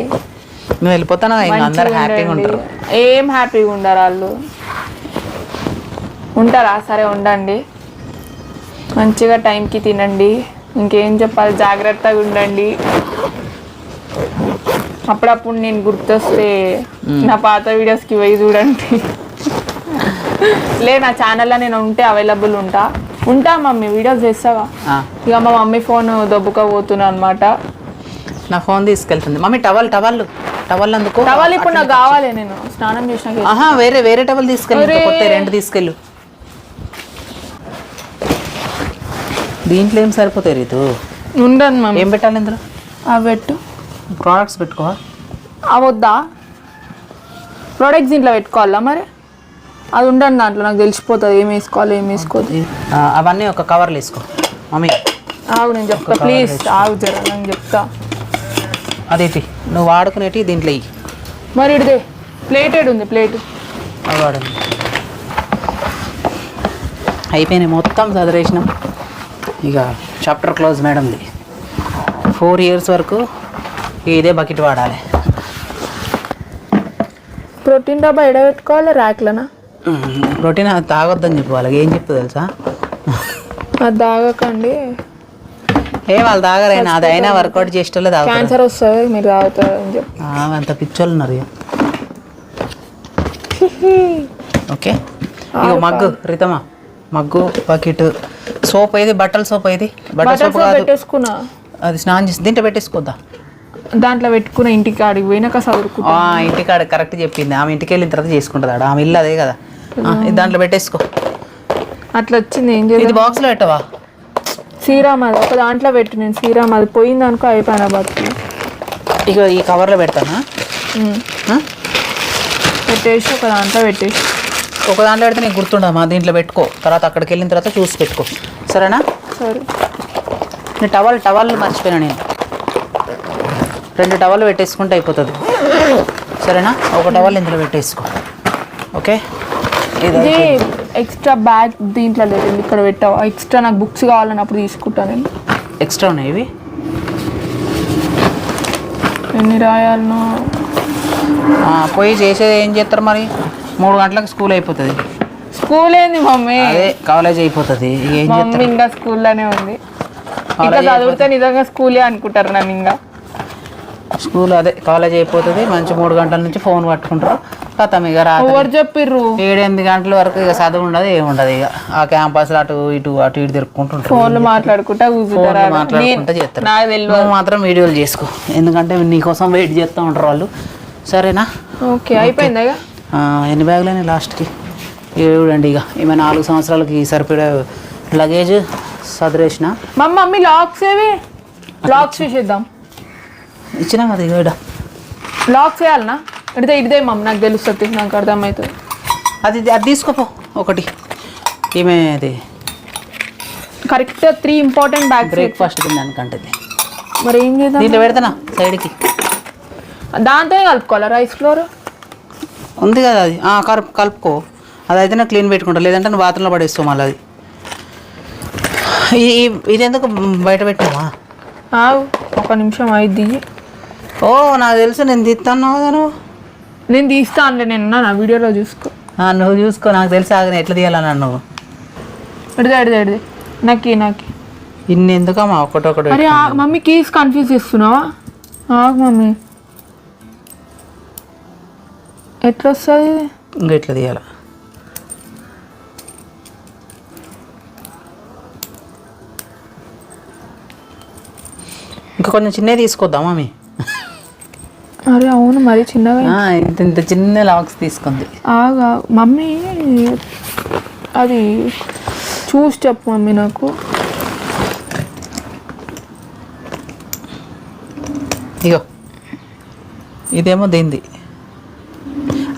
[SPEAKER 2] నువ్వు వెళ్ళిపోతానా? ఇంకా అందరు హ్యాపీగా ఉంటారు.
[SPEAKER 1] ఏం హ్యాపీగా ఉండరు వాళ్ళు. ఉంటారా? సరే ఉండండి, మంచిగా టైంకి తినండి. ఇంకేం చెప్పాలి? జాగ్రత్తగా ఉండండి. అప్పుడప్పుడు నేను గుర్తొస్తే నా పాత వీడియోస్కి పోయి చూడండి. నా ఛానల్లో నేను ఉంటే అవైలబుల్ ఉంటా మమ్మీ, వీడియోస్ చేస్తావా? ఇక మా మమ్మీ ఫోన్ దొబ్బుకపోతున్నా అనమాట.
[SPEAKER 2] నా ఫోన్ తీసుకెళ్తుంది మమ్మీ. టవల్ అందుకో.
[SPEAKER 1] టవల్ ఇప్పుడు నాకు కావాలి, నేను స్నానం చేసినాక.
[SPEAKER 2] వేరే టవల్ తీసుకెళ్ళి, కొత్త 2 తీసుకెళ్ళు. దీంట్లో ఏం సరిపోతాయి రీతు?
[SPEAKER 1] ఉండను మమ్మీ.
[SPEAKER 2] ఏం పెట్టాలి ఇందులో?
[SPEAKER 1] అవి పెట్టు.
[SPEAKER 2] ప్రోడక్ట్స్ పెట్టుకోవా?
[SPEAKER 1] అవద్దా? ప్రోడక్ట్స్ దీంట్లో పెట్టుకోవాలా మరి? అది ఉండను దాంట్లో, నాకు తెలిసిపోతుంది ఏం వేసుకోవాలి ఏం వేసుకోవద్దు.
[SPEAKER 2] అవన్నీ ఒక కవర్లు వేసుకో మమ్మీ.
[SPEAKER 1] ఆగు నేను చెప్తా, ప్లీజ్ ఆగు జరా, నేను చెప్తా.
[SPEAKER 2] అదేంటి నువ్వు వాడుకునేటి దీంట్లో ఇవి.
[SPEAKER 1] మరి ఇడిదే ప్లేటెడ్ ఉంది, ప్లేట్
[SPEAKER 2] అవి వాడండి. అయిపోయినాయి మొత్తం చదివేసినాం. ఇక చాప్టర్ క్లోజ్ మేడంది. 4 years వరకు ఇదే బకెట్ వాడాలి.
[SPEAKER 1] ప్రోటీన్ డబ్బా ఎడ పెట్టుకోవాలి, ర్యాక్లనా?
[SPEAKER 2] ప్రోటీన్ అది తాగొద్దని చెప్పు వాళ్ళకి. ఏం చెప్తా తెలుసా,
[SPEAKER 1] అది తాగకండి.
[SPEAKER 2] వాళ్ళు తాగరైనా అది అయినా వర్కౌట్ చేసేటోళ్ళే తాగుతారు.
[SPEAKER 1] క్యాన్సర్ వస్తుంది మీరు తాగుతారు అని చెప్పి
[SPEAKER 2] అంత పిచ్చోళ్ళు ఉన్నారు. ఓకే, ఇక మగ్గు రితమా, మగ్గు బకెట్, సోప్ ఏది, బట్టల సోప్ ఏది? బట్టల సోప్
[SPEAKER 1] పెట్టేసుకున్నా,
[SPEAKER 2] అది స్నానం చేసి దీంట్లో పెట్టేసుకోద్దా?
[SPEAKER 1] దాంట్లో పెట్టుకున్న ఇంటికి ఆడికి పోయినాక చదువుకుంటా.
[SPEAKER 2] ఇంటికాడ కరెక్ట్ చెప్పింది. ఆమె ఇంటికి వెళ్ళిన తర్వాత చేసుకుంటుంది ఆడ, ఆమె ఇల్లు అదే కదా. ఇది దాంట్లో పెట్టేసుకో.
[SPEAKER 1] అట్లా వచ్చింది. ఏం చేయాలి?
[SPEAKER 2] ఇది బాక్స్లో పెట్టవా?
[SPEAKER 1] శ్రీరామ్ అది ఒక దాంట్లో పెట్టు. నేను శ్రీరామ్ అది పోయింది అనుకో, అయిపోయినా బతుకు.
[SPEAKER 2] ఇక ఈ కవర్లో పెడతానా?
[SPEAKER 1] పెట్టేసి ఒక దాంట్లో పెట్టేసి.
[SPEAKER 2] ఒక దాంట్లో పెడితే నీకు గుర్తుండమ్మా, దీంట్లో పెట్టుకో. తర్వాత అక్కడికి వెళ్ళిన తర్వాత చూసి పెట్టుకో, సరేనా?
[SPEAKER 1] సరే.
[SPEAKER 2] నేను టవల్ మర్చిపోయినా. నేను 2 టవల్ పెట్టేసుకుంటే అయిపోతుంది, సరేనా? ఒక టవల్ ఇందులో పెట్టేసుకో. ఓకే,
[SPEAKER 1] ఇది ఎక్స్ట్రా బ్యాగ్ దీంట్లో లేదు, ఇక్కడ పెట్టావు. ఎక్స్ట్రా నాకు బుక్స్ కావాలన్నప్పుడు తీసుకుంటా నేను.
[SPEAKER 2] ఎక్స్ట్రా ఉన్నాయి ఇవి.
[SPEAKER 1] ఎన్ని రాయాలనో
[SPEAKER 2] పోయి చేసేది ఏం చేస్తారు మరి? 3 గంటలకు స్కూల్ అయిపోతుంది.
[SPEAKER 1] స్కూల్ ఏంది మమ్మీ?
[SPEAKER 2] అదే కాలేజ్ అయిపోతుంది. ఏం
[SPEAKER 1] మమ్మీ ఇంకా స్కూల్లోనే ఉంది. ఇంకా చదివితే నిజంగా స్కూలే అనుకుంటారు నన్ను. ఇంకా
[SPEAKER 2] స్కూల్ అదే కాలేజ్ అయిపోతుంది. మంచి 3 గంటల నుంచి ఫోన్ పట్టుకుంటారు. కథం ఇక
[SPEAKER 1] ఎవరు చెప్పిర్రు?
[SPEAKER 2] 7-8 గంటల వరకు ఇక చదువు ఉండదు, ఏముండదు. ఇక ఆ క్యాంపస్ అటు ఇటు తిరుక్కుంటుంటారు.
[SPEAKER 1] ఫోన్లు మాట్లాడుకుంటా
[SPEAKER 2] మాట్లాడుకుంటా చేస్తారు. నువ్వు మాత్రం వీడియోలు చేసుకో, ఎందుకంటే నీకోసం వెయిట్ చేస్తూ ఉంటారు వాళ్ళు, సరేనా?
[SPEAKER 1] ఓకే, అయిపోయిందా?
[SPEAKER 2] ఎన్ని బ్యాగులని లాస్ట్కి? చూడండి, ఇక ఈమె 4 సంవత్సరాలకి సరిపడే లగేజ్ సదిరేసిన.
[SPEAKER 1] మమ్మీ లాక్స్ ఏవి? లాక్స్ చేసేద్దాం.
[SPEAKER 2] ఇచ్చినా కదా ఇక
[SPEAKER 1] లాక్స్ వేయాలనా? ఇడితే మమ్మీ, నాకు తెలుస్తుంది, నాకు అర్థమవుతుంది.
[SPEAKER 2] అది తీసుకోపో ఒకటి. ఈమె అది
[SPEAKER 1] కరెక్ట్ 3 ఇంపార్టెంట్ బ్యాగ్స్.
[SPEAKER 2] బ్రేక్ఫాస్ట్ తినడానికంటే
[SPEAKER 1] మరి ఏం చేద్దాం?
[SPEAKER 2] దీంట్లో పెడతానా సైడ్కి?
[SPEAKER 1] దాంతో కలుపుకోవాలా? రైస్ ఫ్లోర్
[SPEAKER 2] ఉంది కదా, అది కలుపుకో. అది అయితేనే క్లీన్ పెట్టుకుంటా, లేదంటే నువ్వు బాత్రూంలో పడేస్తావు మళ్ళీ. అది ఇది ఎందుకు బయట పెట్టావా?
[SPEAKER 1] ఒక నిమిషం అయింది.
[SPEAKER 2] ఓ నాకు తెలుసు, నేను తీస్తాను కదా.
[SPEAKER 1] నేను తీస్తా అంటే నేను నా వీడియోలో చూసుకో.
[SPEAKER 2] నువ్వు చూసుకో, నాకు తెలుసు. ఆగని ఎట్లా తీయాలన్నా నువ్వు.
[SPEAKER 1] ఎడిదే నాకు
[SPEAKER 2] ఇన్ని ఎందుకమ్మా ఒకటొకటి?
[SPEAKER 1] అరే మమ్మీ, కీస్ కన్ఫ్యూజ్ చేస్తున్నావా? మమ్మీ ఎట్లా వస్తుంది?
[SPEAKER 2] ఇంకా ఎట్లా తీయాలా? ఇంకా కొంచెం చిన్నవి తీసుకొద్దాం మమ్మీ.
[SPEAKER 1] అరే అవును, మరి చిన్నగా.
[SPEAKER 2] ఇంత చిన్న లాక్స్ తీసుకుంది.
[SPEAKER 1] మమ్మీ అది చూసి చెప్పు మమ్మీ నాకు.
[SPEAKER 2] ఇగో ఇదేమో దీంది.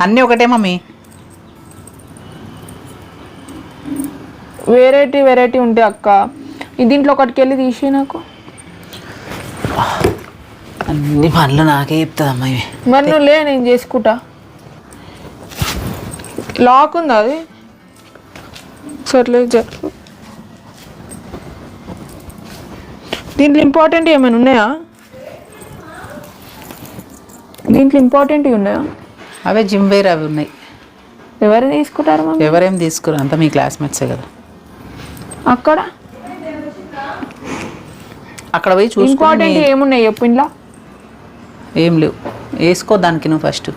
[SPEAKER 2] అన్నీ ఒకటే మమ్మీ.
[SPEAKER 1] వెరైటీ ఉంటాయి అక్క. దీంట్లో ఒకటికి వెళ్ళి తీసి నాకు.
[SPEAKER 2] అన్ని పనులు నాకే చెప్తుంది అమ్మాయి.
[SPEAKER 1] మరి నువ్వు నేను చేసుకుంటా. లాక్ ఉందా అది? సర్లేదు జరుపు. దీంట్లో ఇంపార్టెంట్ ఏమైనా ఉన్నాయా? దీంట్లో ఇంపార్టెంట్వి ఉన్నాయా?
[SPEAKER 2] అవే జిమ్ వేర్ అవి ఉన్నాయి.
[SPEAKER 1] ఎవరు తీసుకుంటారు మమ్మీ?
[SPEAKER 2] ఎవరేం తీసుకురు, అంతా మీ క్లాస్మేట్సే కదా. అక్కడ పోయి చూసి
[SPEAKER 1] ఇంపార్టెంట్ ఏమున్నాయి చెప్పు. ఇంట్లో
[SPEAKER 2] ఏం లేవు. వేసుకో దానికి నువ్వు ఫస్ట్.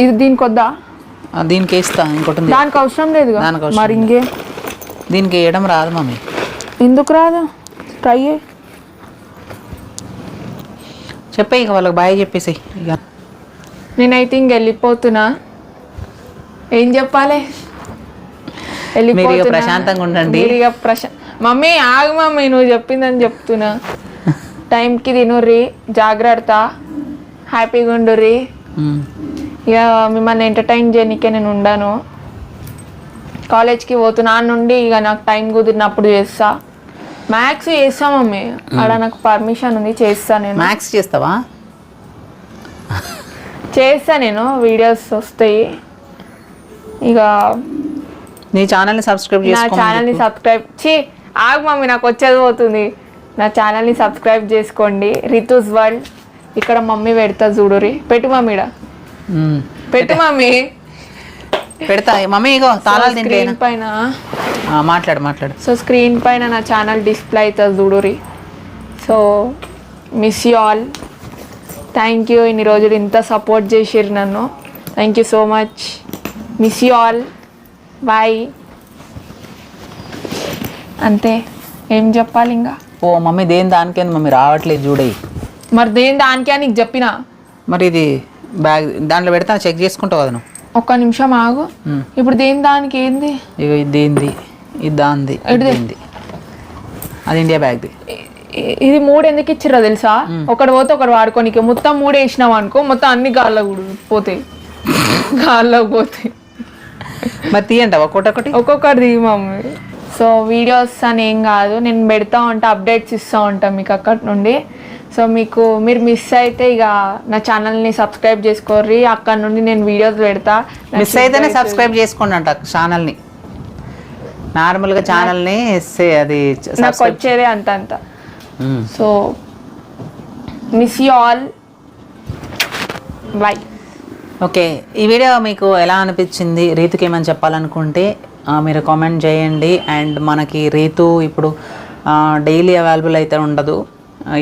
[SPEAKER 1] ఇది దీనికి వద్దా?
[SPEAKER 2] దీనికి వేస్తా. ఇంకోటి
[SPEAKER 1] దానికి అవసరం లేదు. మరి ఇంకే
[SPEAKER 2] దీనికి వేయడం రాదు మమ్మీ.
[SPEAKER 1] ఎందుకు రాదు? ట్రై
[SPEAKER 2] చెప్పే, ఇక వాళ్ళకి బాయ్ చెప్పేసి. ఇక
[SPEAKER 1] నేనైతే ఇంక వెళ్ళిపోతున్నా. ఏం చెప్పాలి?
[SPEAKER 2] వెళ్ళిపోతున్నా. ప్రశాంతంగా ఉండండి.
[SPEAKER 1] మమ్మీ ఆగు మమ్మీ, నువ్వు చెప్పిందని చెప్తున్నా. టైంకి తినుర్రి, జాగ్రత్త, హ్యాపీగా ఉండుర్రి. ఇక మిమ్మల్ని ఎంటర్టైన్ చేయడానికే నేను ఉండాను. కాలేజ్కి పోతున్నా నుండి ఇక నాకు టైం కుదిరినప్పుడు చేస్తా. మ్యాథ్స్ చేస్తా మమ్మీ, ఆడ నాకు పర్మిషన్ ఉంది, చేస్తా. నేను
[SPEAKER 2] మ్యాథ్స్ చేస్తావా?
[SPEAKER 1] చేస్తా నేను, వీడియోస్ వస్తాయి. ఇక
[SPEAKER 2] నీ ఛానల్ని సబ్స్క్రైబ్ చేసుకో.
[SPEAKER 1] నా ఛానల్ని సబ్స్క్రైబ్ ఆగు మమ్మీ, నాకు వచ్చేది పోతుంది. నా ఛానల్ని సబ్స్క్రైబ్ చేసుకోండి. రితుస్ వరల్డ్. ఇక్కడ మమ్మీ పెడతా చూడురి. పెట్టు మమ్మీడ, పెట్టు మమ్మీ.
[SPEAKER 2] పెడతా మమ్మీ. ఇగో తాళాలు
[SPEAKER 1] స్క్రీన్ పైన
[SPEAKER 2] మాట్లాడు.
[SPEAKER 1] సో స్క్రీన్ పైన నా ఛానల్ డిస్ప్లే అవుతుంది చూడురి. So miss you all. Thank you. ఇన్ని రోజులు ఇంత సపోర్ట్ చేసిర్రు నన్ను. Thank you so much. Miss you all. Bye. అంతే, ఏం చెప్పాలి ఇంకా?
[SPEAKER 2] ఓ మమ్మీ దేని దానికేంది మమ్మీ రావట్లేదు చూడే.
[SPEAKER 1] మరి దేని దానికే నీకు చెప్పినా.
[SPEAKER 2] మరి ఇది బ్యాగ్ దాంట్లో పెడతా చెక్ చేసుకుంటావు కదా నువ్వు.
[SPEAKER 1] ఒక్క నిమిషం ఆగు. ఇప్పుడు దేని దానికి ఏంది?
[SPEAKER 2] ఇక ఇది ఏంది, ఇది దాంది, ఇది అది ఇండియా బ్యాగ్ది.
[SPEAKER 1] ఇది 3 ఎందుకు ఇచ్చిర్రో తెలుసా? ఒకటి పోతే ఒకటి వాడుకోనికి. మొత్తం 3 వేసినావు అనుకో, మొత్తం అన్ని గాల్లో పోతాయి. గాల్లోకి పోతాయి.
[SPEAKER 2] మరి తీయండి
[SPEAKER 1] ఒక్కొక్కటి దిగి మమ్మీ. సో వీడియోస్ అని ఏం కాదు, నేను పెడతా ఉంటా, అప్డేట్స్ ఇస్తూ ఉంటాను మీకు అక్కడి నుండి. సో మీరు మిస్ అయితే ఇక నా ఛానల్ని సబ్స్క్రైబ్ చేసుకోర్రి. అక్కడ నుండి నేను వీడియోస్ పెడతా.
[SPEAKER 2] మిస్ అయితేనే సబ్స్క్రైబ్ చేసుకోండి అంట ఛానల్ని. నార్మల్గా ఛానల్ని అది
[SPEAKER 1] నాకు వచ్చేదే అంత. So miss you all. Bye.
[SPEAKER 2] Okay, ఈ వీడియో మీకు ఎలా అనిపించింది? రీతుకి ఏమని చెప్పాలనుకుంటే మీరు కామెంట్ చేయండి. అండ్ మనకి రీతు ఇప్పుడు డైలీ అవైలబుల్ అయితే ఉండదు.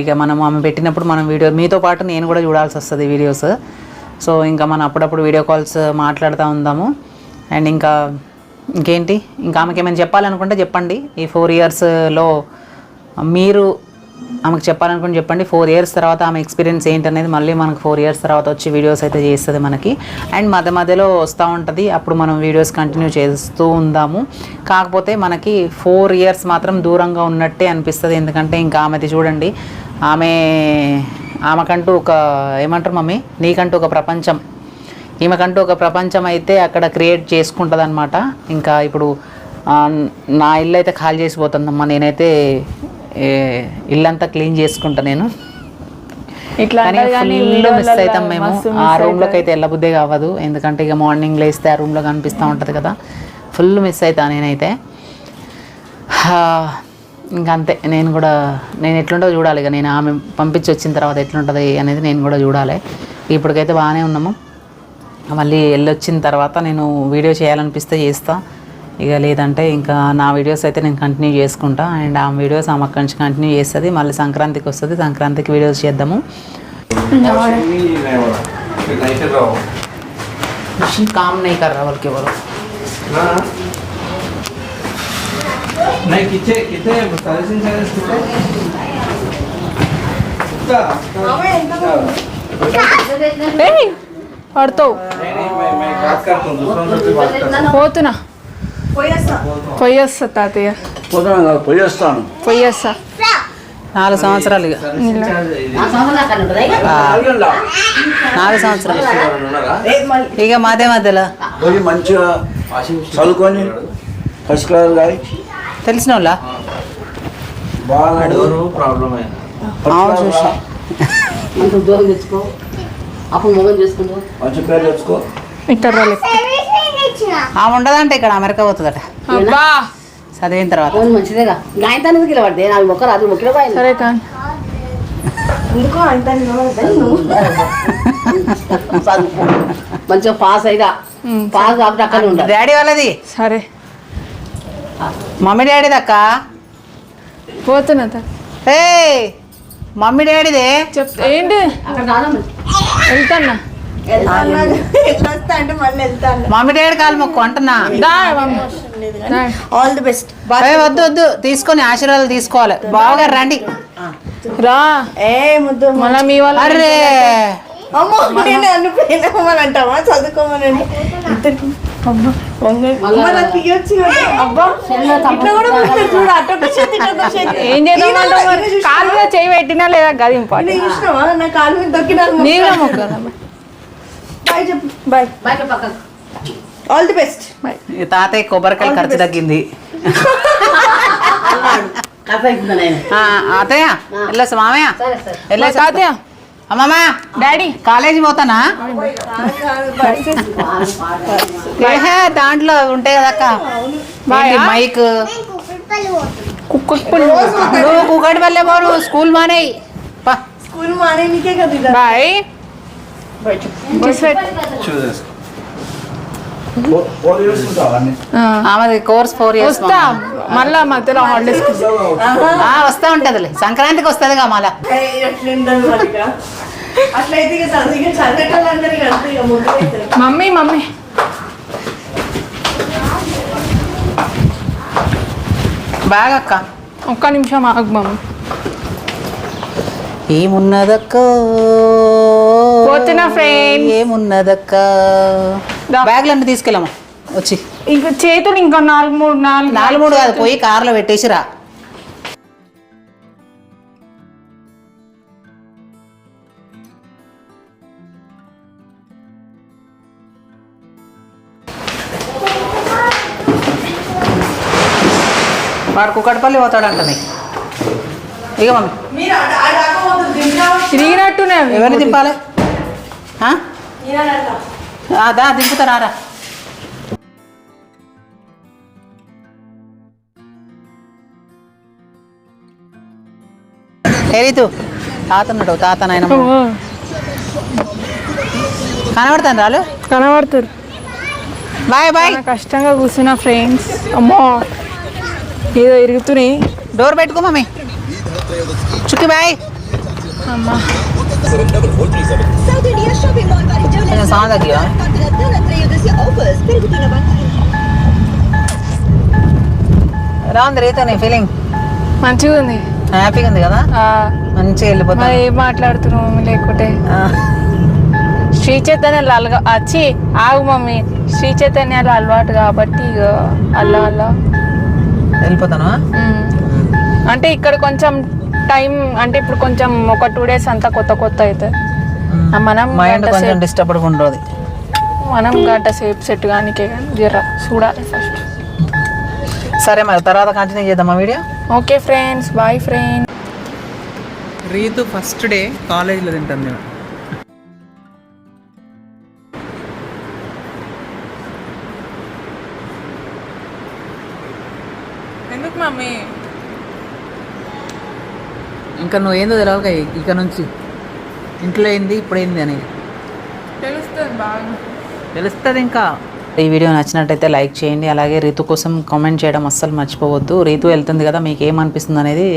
[SPEAKER 2] ఇక మనం ఆమె పెట్టినప్పుడు మనం వీడియో మీతో పాటు నేను కూడా చూడాల్సి వస్తుంది వీడియోస్. సో ఇంకా మనం అప్పుడప్పుడు వీడియో కాల్స్ మాట్లాడుతూ ఉందాము. అండ్ ఇంకేంటి, ఇంకా ఆమెకి ఏమైనా చెప్పాలనుకుంటే చెప్పండి. ఈ 4 ఇయర్స్లో మీరు ఆమెకు చెప్పాలనుకుంటే చెప్పండి. 4 ఇయర్స్ తర్వాత ఆమె ఎక్స్పీరియన్స్ ఏంటనేది మళ్ళీ మనకు 4 ఇయర్స్ తర్వాత వచ్చి వీడియోస్ అయితే చేస్తుంది మనకి. అండ్ మధ్యలో వస్తూ ఉంటుంది, అప్పుడు మనం వీడియోస్ కంటిన్యూ చేస్తూ ఉందాము. కాకపోతే మనకి 4 ఇయర్స్ మాత్రం దూరంగా ఉన్నట్టే అనిపిస్తుంది. ఎందుకంటే ఇంకా ఆమెది చూడండి, ఆమెకంటూ ఒక ఏమంటారు మమ్మీ, నీకంటూ ఒక ప్రపంచం, ఈమెకంటూ ఒక ప్రపంచం అయితే అక్కడ క్రియేట్ చేసుకుంటుంది అనమాట. ఇంకా ఇప్పుడు నా ఇల్లు అయితే ఖాళీ చేసిపోతుందమ్మా. నేనైతే ఇల్లంతా క్లీన్ చేసుకుంటా నేను. ఫుల్ మిస్ అవుతాం మేము. ఆ రూమ్లోకి అయితే వెళ్ళబుద్దే కావదు. ఎందుకంటే ఇక మార్నింగ్ లేస్తే ఆ రూమ్లో కనిపిస్తూ ఉంటుంది కదా. ఫుల్ మిస్ అవుతా నేనైతే. ఇంకంతే, నేను ఎట్లుంటుందో చూడాలి. ఇక నేను ఆమె పంపించి వచ్చిన తర్వాత ఎట్లుంటుంది అనేది నేను కూడా చూడాలి. ఇప్పటికైతే బాగానే ఉన్నాము. మళ్ళీ వెళ్ళొచ్చిన తర్వాత నేను వీడియో చేయాలనిపిస్తే చేస్తా. ఇక లేదంటే ఇంకా నా వీడియోస్ అయితే నేను కంటిన్యూ చేసుకుంటా. అండ్ ఆ వీడియోస్ ఆమె అక్కడి నుంచి కంటిన్యూ చేస్తుంది. మళ్ళీ సంక్రాంతికి వస్తుంది, సంక్రాంతికి వీడియోస్ చేద్దాము. काम नहीं कर रहा बल्कि बोलो
[SPEAKER 3] नहीं कितने सर्विसिंग चार्जेस कितने
[SPEAKER 1] పడతావు.
[SPEAKER 3] मैं बात करता हूँ दूसरों से भी बात करता हूँ.
[SPEAKER 1] పోతున్నా, పోయేస్తా తాతయ్య, పోయేస్తా.
[SPEAKER 2] 4 సంవత్సరాలు ఇక 4 సంవత్సరాలు ఇక మధ్యలో
[SPEAKER 4] మంచిగా చదువుకొని ఫస్ట్ క్లాస్ కానీ
[SPEAKER 2] తెలిసిన వాళ్ళ
[SPEAKER 4] బాగా
[SPEAKER 3] प्रॉब्लम है
[SPEAKER 2] చూసా
[SPEAKER 5] ఉద్యోగం తెచ్చుకో, అప్పుడు మొగం చేసుకుంటూ
[SPEAKER 4] మంచి పేరు తెచ్చుకో.
[SPEAKER 1] ఇక్కడ
[SPEAKER 2] ఆమె ఉండదంట, ఇక్కడ అమెరికా పోతుందట
[SPEAKER 1] అబ్బా.
[SPEAKER 2] చదివిన తర్వాత.
[SPEAKER 5] మంచిదేగా గాయంతానికి నిలబడితే నాకు మొక్క రాదు, మొక్కలో పోయింది.
[SPEAKER 1] సరే కానీ
[SPEAKER 5] మంచిగా పాస్ అయిగా పాస్ కాబట్టి అక్కడ ఉండాలి.
[SPEAKER 2] డాడీ వాళ్ళది.
[SPEAKER 1] సరే
[SPEAKER 2] మమ్మీ డాడీది అక్క.
[SPEAKER 1] పోతున్నా తా.
[SPEAKER 2] ఏ మమ్మీ డాడీదే
[SPEAKER 1] చెప్తా ఏంటి,
[SPEAKER 5] అక్కడ రాదమ్మ.
[SPEAKER 1] వెళ్తాన్నా.
[SPEAKER 2] మమ్మీ డాడీ కాలు మొక్కు అంటున్నా.
[SPEAKER 6] All the best.
[SPEAKER 2] వద్దు వద్దు, తీసుకొని ఆశీర్వాదాలు తీసుకోవాలి. బాగా రండి
[SPEAKER 1] రా.
[SPEAKER 6] ఏ ముద్దు
[SPEAKER 1] మన మీ వాళ్ళ
[SPEAKER 2] అరే
[SPEAKER 6] అమ్మో, నేను అనుకోమని అంటావా, చదువుకోమనండి.
[SPEAKER 1] ఏం చేద్దామంటావు మరి? కాలు మీద చేయి పెట్టినా లేదా గది ఇంపార్టెంట్.
[SPEAKER 6] చూసినావా నా కాలు మీద దొక్కినా?
[SPEAKER 1] నీవే మొక్కదమ్మా.
[SPEAKER 6] బాయ్ చెప్పు. బాయ్.
[SPEAKER 5] బయట పక్కన
[SPEAKER 6] ఆల్ ది బెస్ట్.
[SPEAKER 2] ఈ తాతయ్య కొబ్బరికాయలు ఖర్చు తగ్గింది.
[SPEAKER 5] కథ అవుతుందా నేను?
[SPEAKER 2] అతయ్య వెళ్ళొస్తా. మామయ్య
[SPEAKER 5] సరే సరే.
[SPEAKER 2] వెళ్ళొస్తా.
[SPEAKER 1] తాతయ్య,
[SPEAKER 2] అమ్మమ్మ
[SPEAKER 1] డాడీ
[SPEAKER 2] కాలేజీ పోతానా? దాంట్లో ఉంటాయి కదక్క, మైక్
[SPEAKER 1] కుక్క
[SPEAKER 2] నువ్వు కూకట్పల్లి పోరు స్కూల్ మానేయి పా.
[SPEAKER 6] స్కూల్ మానే నీకే కదా ఇది.
[SPEAKER 1] బాయ్
[SPEAKER 3] చూసేసుకో.
[SPEAKER 4] 4 years ఉంటావా అన్నీ?
[SPEAKER 2] ఆమెది కోర్స్ 4 years
[SPEAKER 1] వస్తా మళ్ళా మధ్యలో హాలిడేస్
[SPEAKER 2] వస్తా ఉంటదిలే సంక్రాంతికి వస్తుందిగా మళ్ళా.
[SPEAKER 6] అట్లా ఉండదు మరి ఇక. అట్లయితే ఇక చదివేటోళ్ళందరూ ఇక అంతే ఇక ముందు అవుతారు.
[SPEAKER 1] మమ్మీ
[SPEAKER 2] బాగా అక్క
[SPEAKER 1] ఒక్క నిమిషం ఆగు మమ్మీ.
[SPEAKER 2] ఏమున్నదక్క
[SPEAKER 1] పోతున్నా ఫ్రెండ్.
[SPEAKER 2] ఏమున్నదక్క
[SPEAKER 1] దా.
[SPEAKER 2] బ్యాగ్లన్నీ తీసుకెళ్ళమ్మా వచ్చి.
[SPEAKER 1] ఇంకా చేతులు ఇంకా 4
[SPEAKER 2] కాదు పోయి కార్లో పెట్టేసి రా. వాడు కుక్కడపల్లి పోతాడంటనే. ఇక మమ్మీ
[SPEAKER 6] మీరు ఆ దాకా పోతుంది, దింపురా.
[SPEAKER 1] తిరిగినట్టునే అవి.
[SPEAKER 2] ఎవరిని దింపాలి ఆ?
[SPEAKER 6] ఈయనట.
[SPEAKER 2] దా దింపుతారా రా. రీతు తాతన్నాడు తాత నాయన కనబడతాను రాలు.
[SPEAKER 1] కనబడుతురు.
[SPEAKER 2] Bye bye.
[SPEAKER 1] చాలా కష్టంగా కూర్చున్నా ఫ్రెండ్స్. అమ్మో ఏదో ఇరుగుతున్నాయి.
[SPEAKER 2] డోర్ పెట్టుకో మమ్మీ. చుక్కి బాయ్.
[SPEAKER 1] అమ్మా
[SPEAKER 7] సౌత్ ఇండియా షాపింగ్ మాల్ వారి
[SPEAKER 2] కొంచెం సౌండ్ తగ్గియా.
[SPEAKER 7] త్రయోదశి ఆఫర్స్ పెరుగుతున్న
[SPEAKER 2] ఎలా ఉంది రీతు నీ ఫీలింగ్?
[SPEAKER 1] మంచిగా ఉంది.
[SPEAKER 2] హ్యాపీగా ఉంది కదా.
[SPEAKER 1] ఆ,
[SPEAKER 2] మంచిగా వెళ్ళిపోతా.
[SPEAKER 1] మరి ఏం మాట్లాడుతున్నావు మమ్మీ? లేకుంటే శ్రీ చైతన్యాలు వచ్చి ఆగు మమ్మీ. శ్రీ చైతన్యాలు అలవాటు కాబట్టి ఇక అలా
[SPEAKER 2] వెళ్ళిపోతాను.
[SPEAKER 1] అంటే ఇక్కడ కొంచెం టైం అంటే ఇప్పుడు కొంచెం ఒక 2 days అంతా కొత్త అవుతుంది. మనం
[SPEAKER 2] మైండ్
[SPEAKER 1] గంట
[SPEAKER 2] కొంచెం
[SPEAKER 1] సేపు-
[SPEAKER 2] డిస్టర్బ్డ్గా ఉంటుంది.
[SPEAKER 1] మనం గంట సేపు సెట్ కానికే కానీ జర చూడాలి ఫస్ట్.
[SPEAKER 2] సరే మరి తర్వాత కంటిన్యూ చేద్దామా video.
[SPEAKER 1] Okay friends, bye friends.
[SPEAKER 2] Ritu first day కాలేజీలో తింటాను నేను.
[SPEAKER 1] ఎందుకు మమ్మీ?
[SPEAKER 2] ఇంకా నువ్వు ఏందో తెలియక ఇక నుంచి ఇంట్లో ఏంది ఇప్పుడు ఏంది అనేది
[SPEAKER 1] తెలుస్తుంది బాగా.
[SPEAKER 2] తెలుస్తుంది. ఇంకా ఈ వీడియో నచ్చినట్టయితే లైక్ చేయండి. అలాగే రీతు కోసం కామెంట్ చేయడం అస్సలు మర్చిపోవద్దు. రీతు వెళ్తుంది కదా, మీకు ఏమనిపిస్తుంది అనేది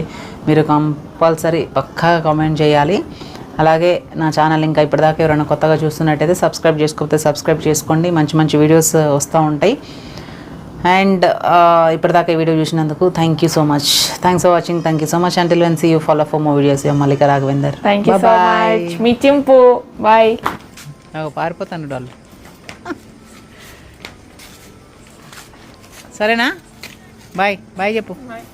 [SPEAKER 2] మీరు కంపల్సరీ పక్కాగా కామెంట్ చేయాలి. అలాగే నా ఛానల్ ఇంకా ఇప్పటిదాకా ఎవరైనా కొత్తగా చూస్తున్నట్టయితే సబ్స్క్రైబ్ చేసుకోకపోతే సబ్స్క్రైబ్ చేసుకోండి. మంచి మంచి వీడియోస్ వస్తూ ఉంటాయి. అండ్ ఇప్పటిదాకా ఈ వీడియో చూసినందుకు thank you so much. Thanks for watching. Thank you so much. Until when see you follow for more videos. Mallika Raghavender.
[SPEAKER 1] Thank you so much. మీ చింపు బాయ్.
[SPEAKER 2] పారిపోతాను డాల్. సరేనా? బాయ్ బాయ్ చెప్పు.
[SPEAKER 1] బాయ్.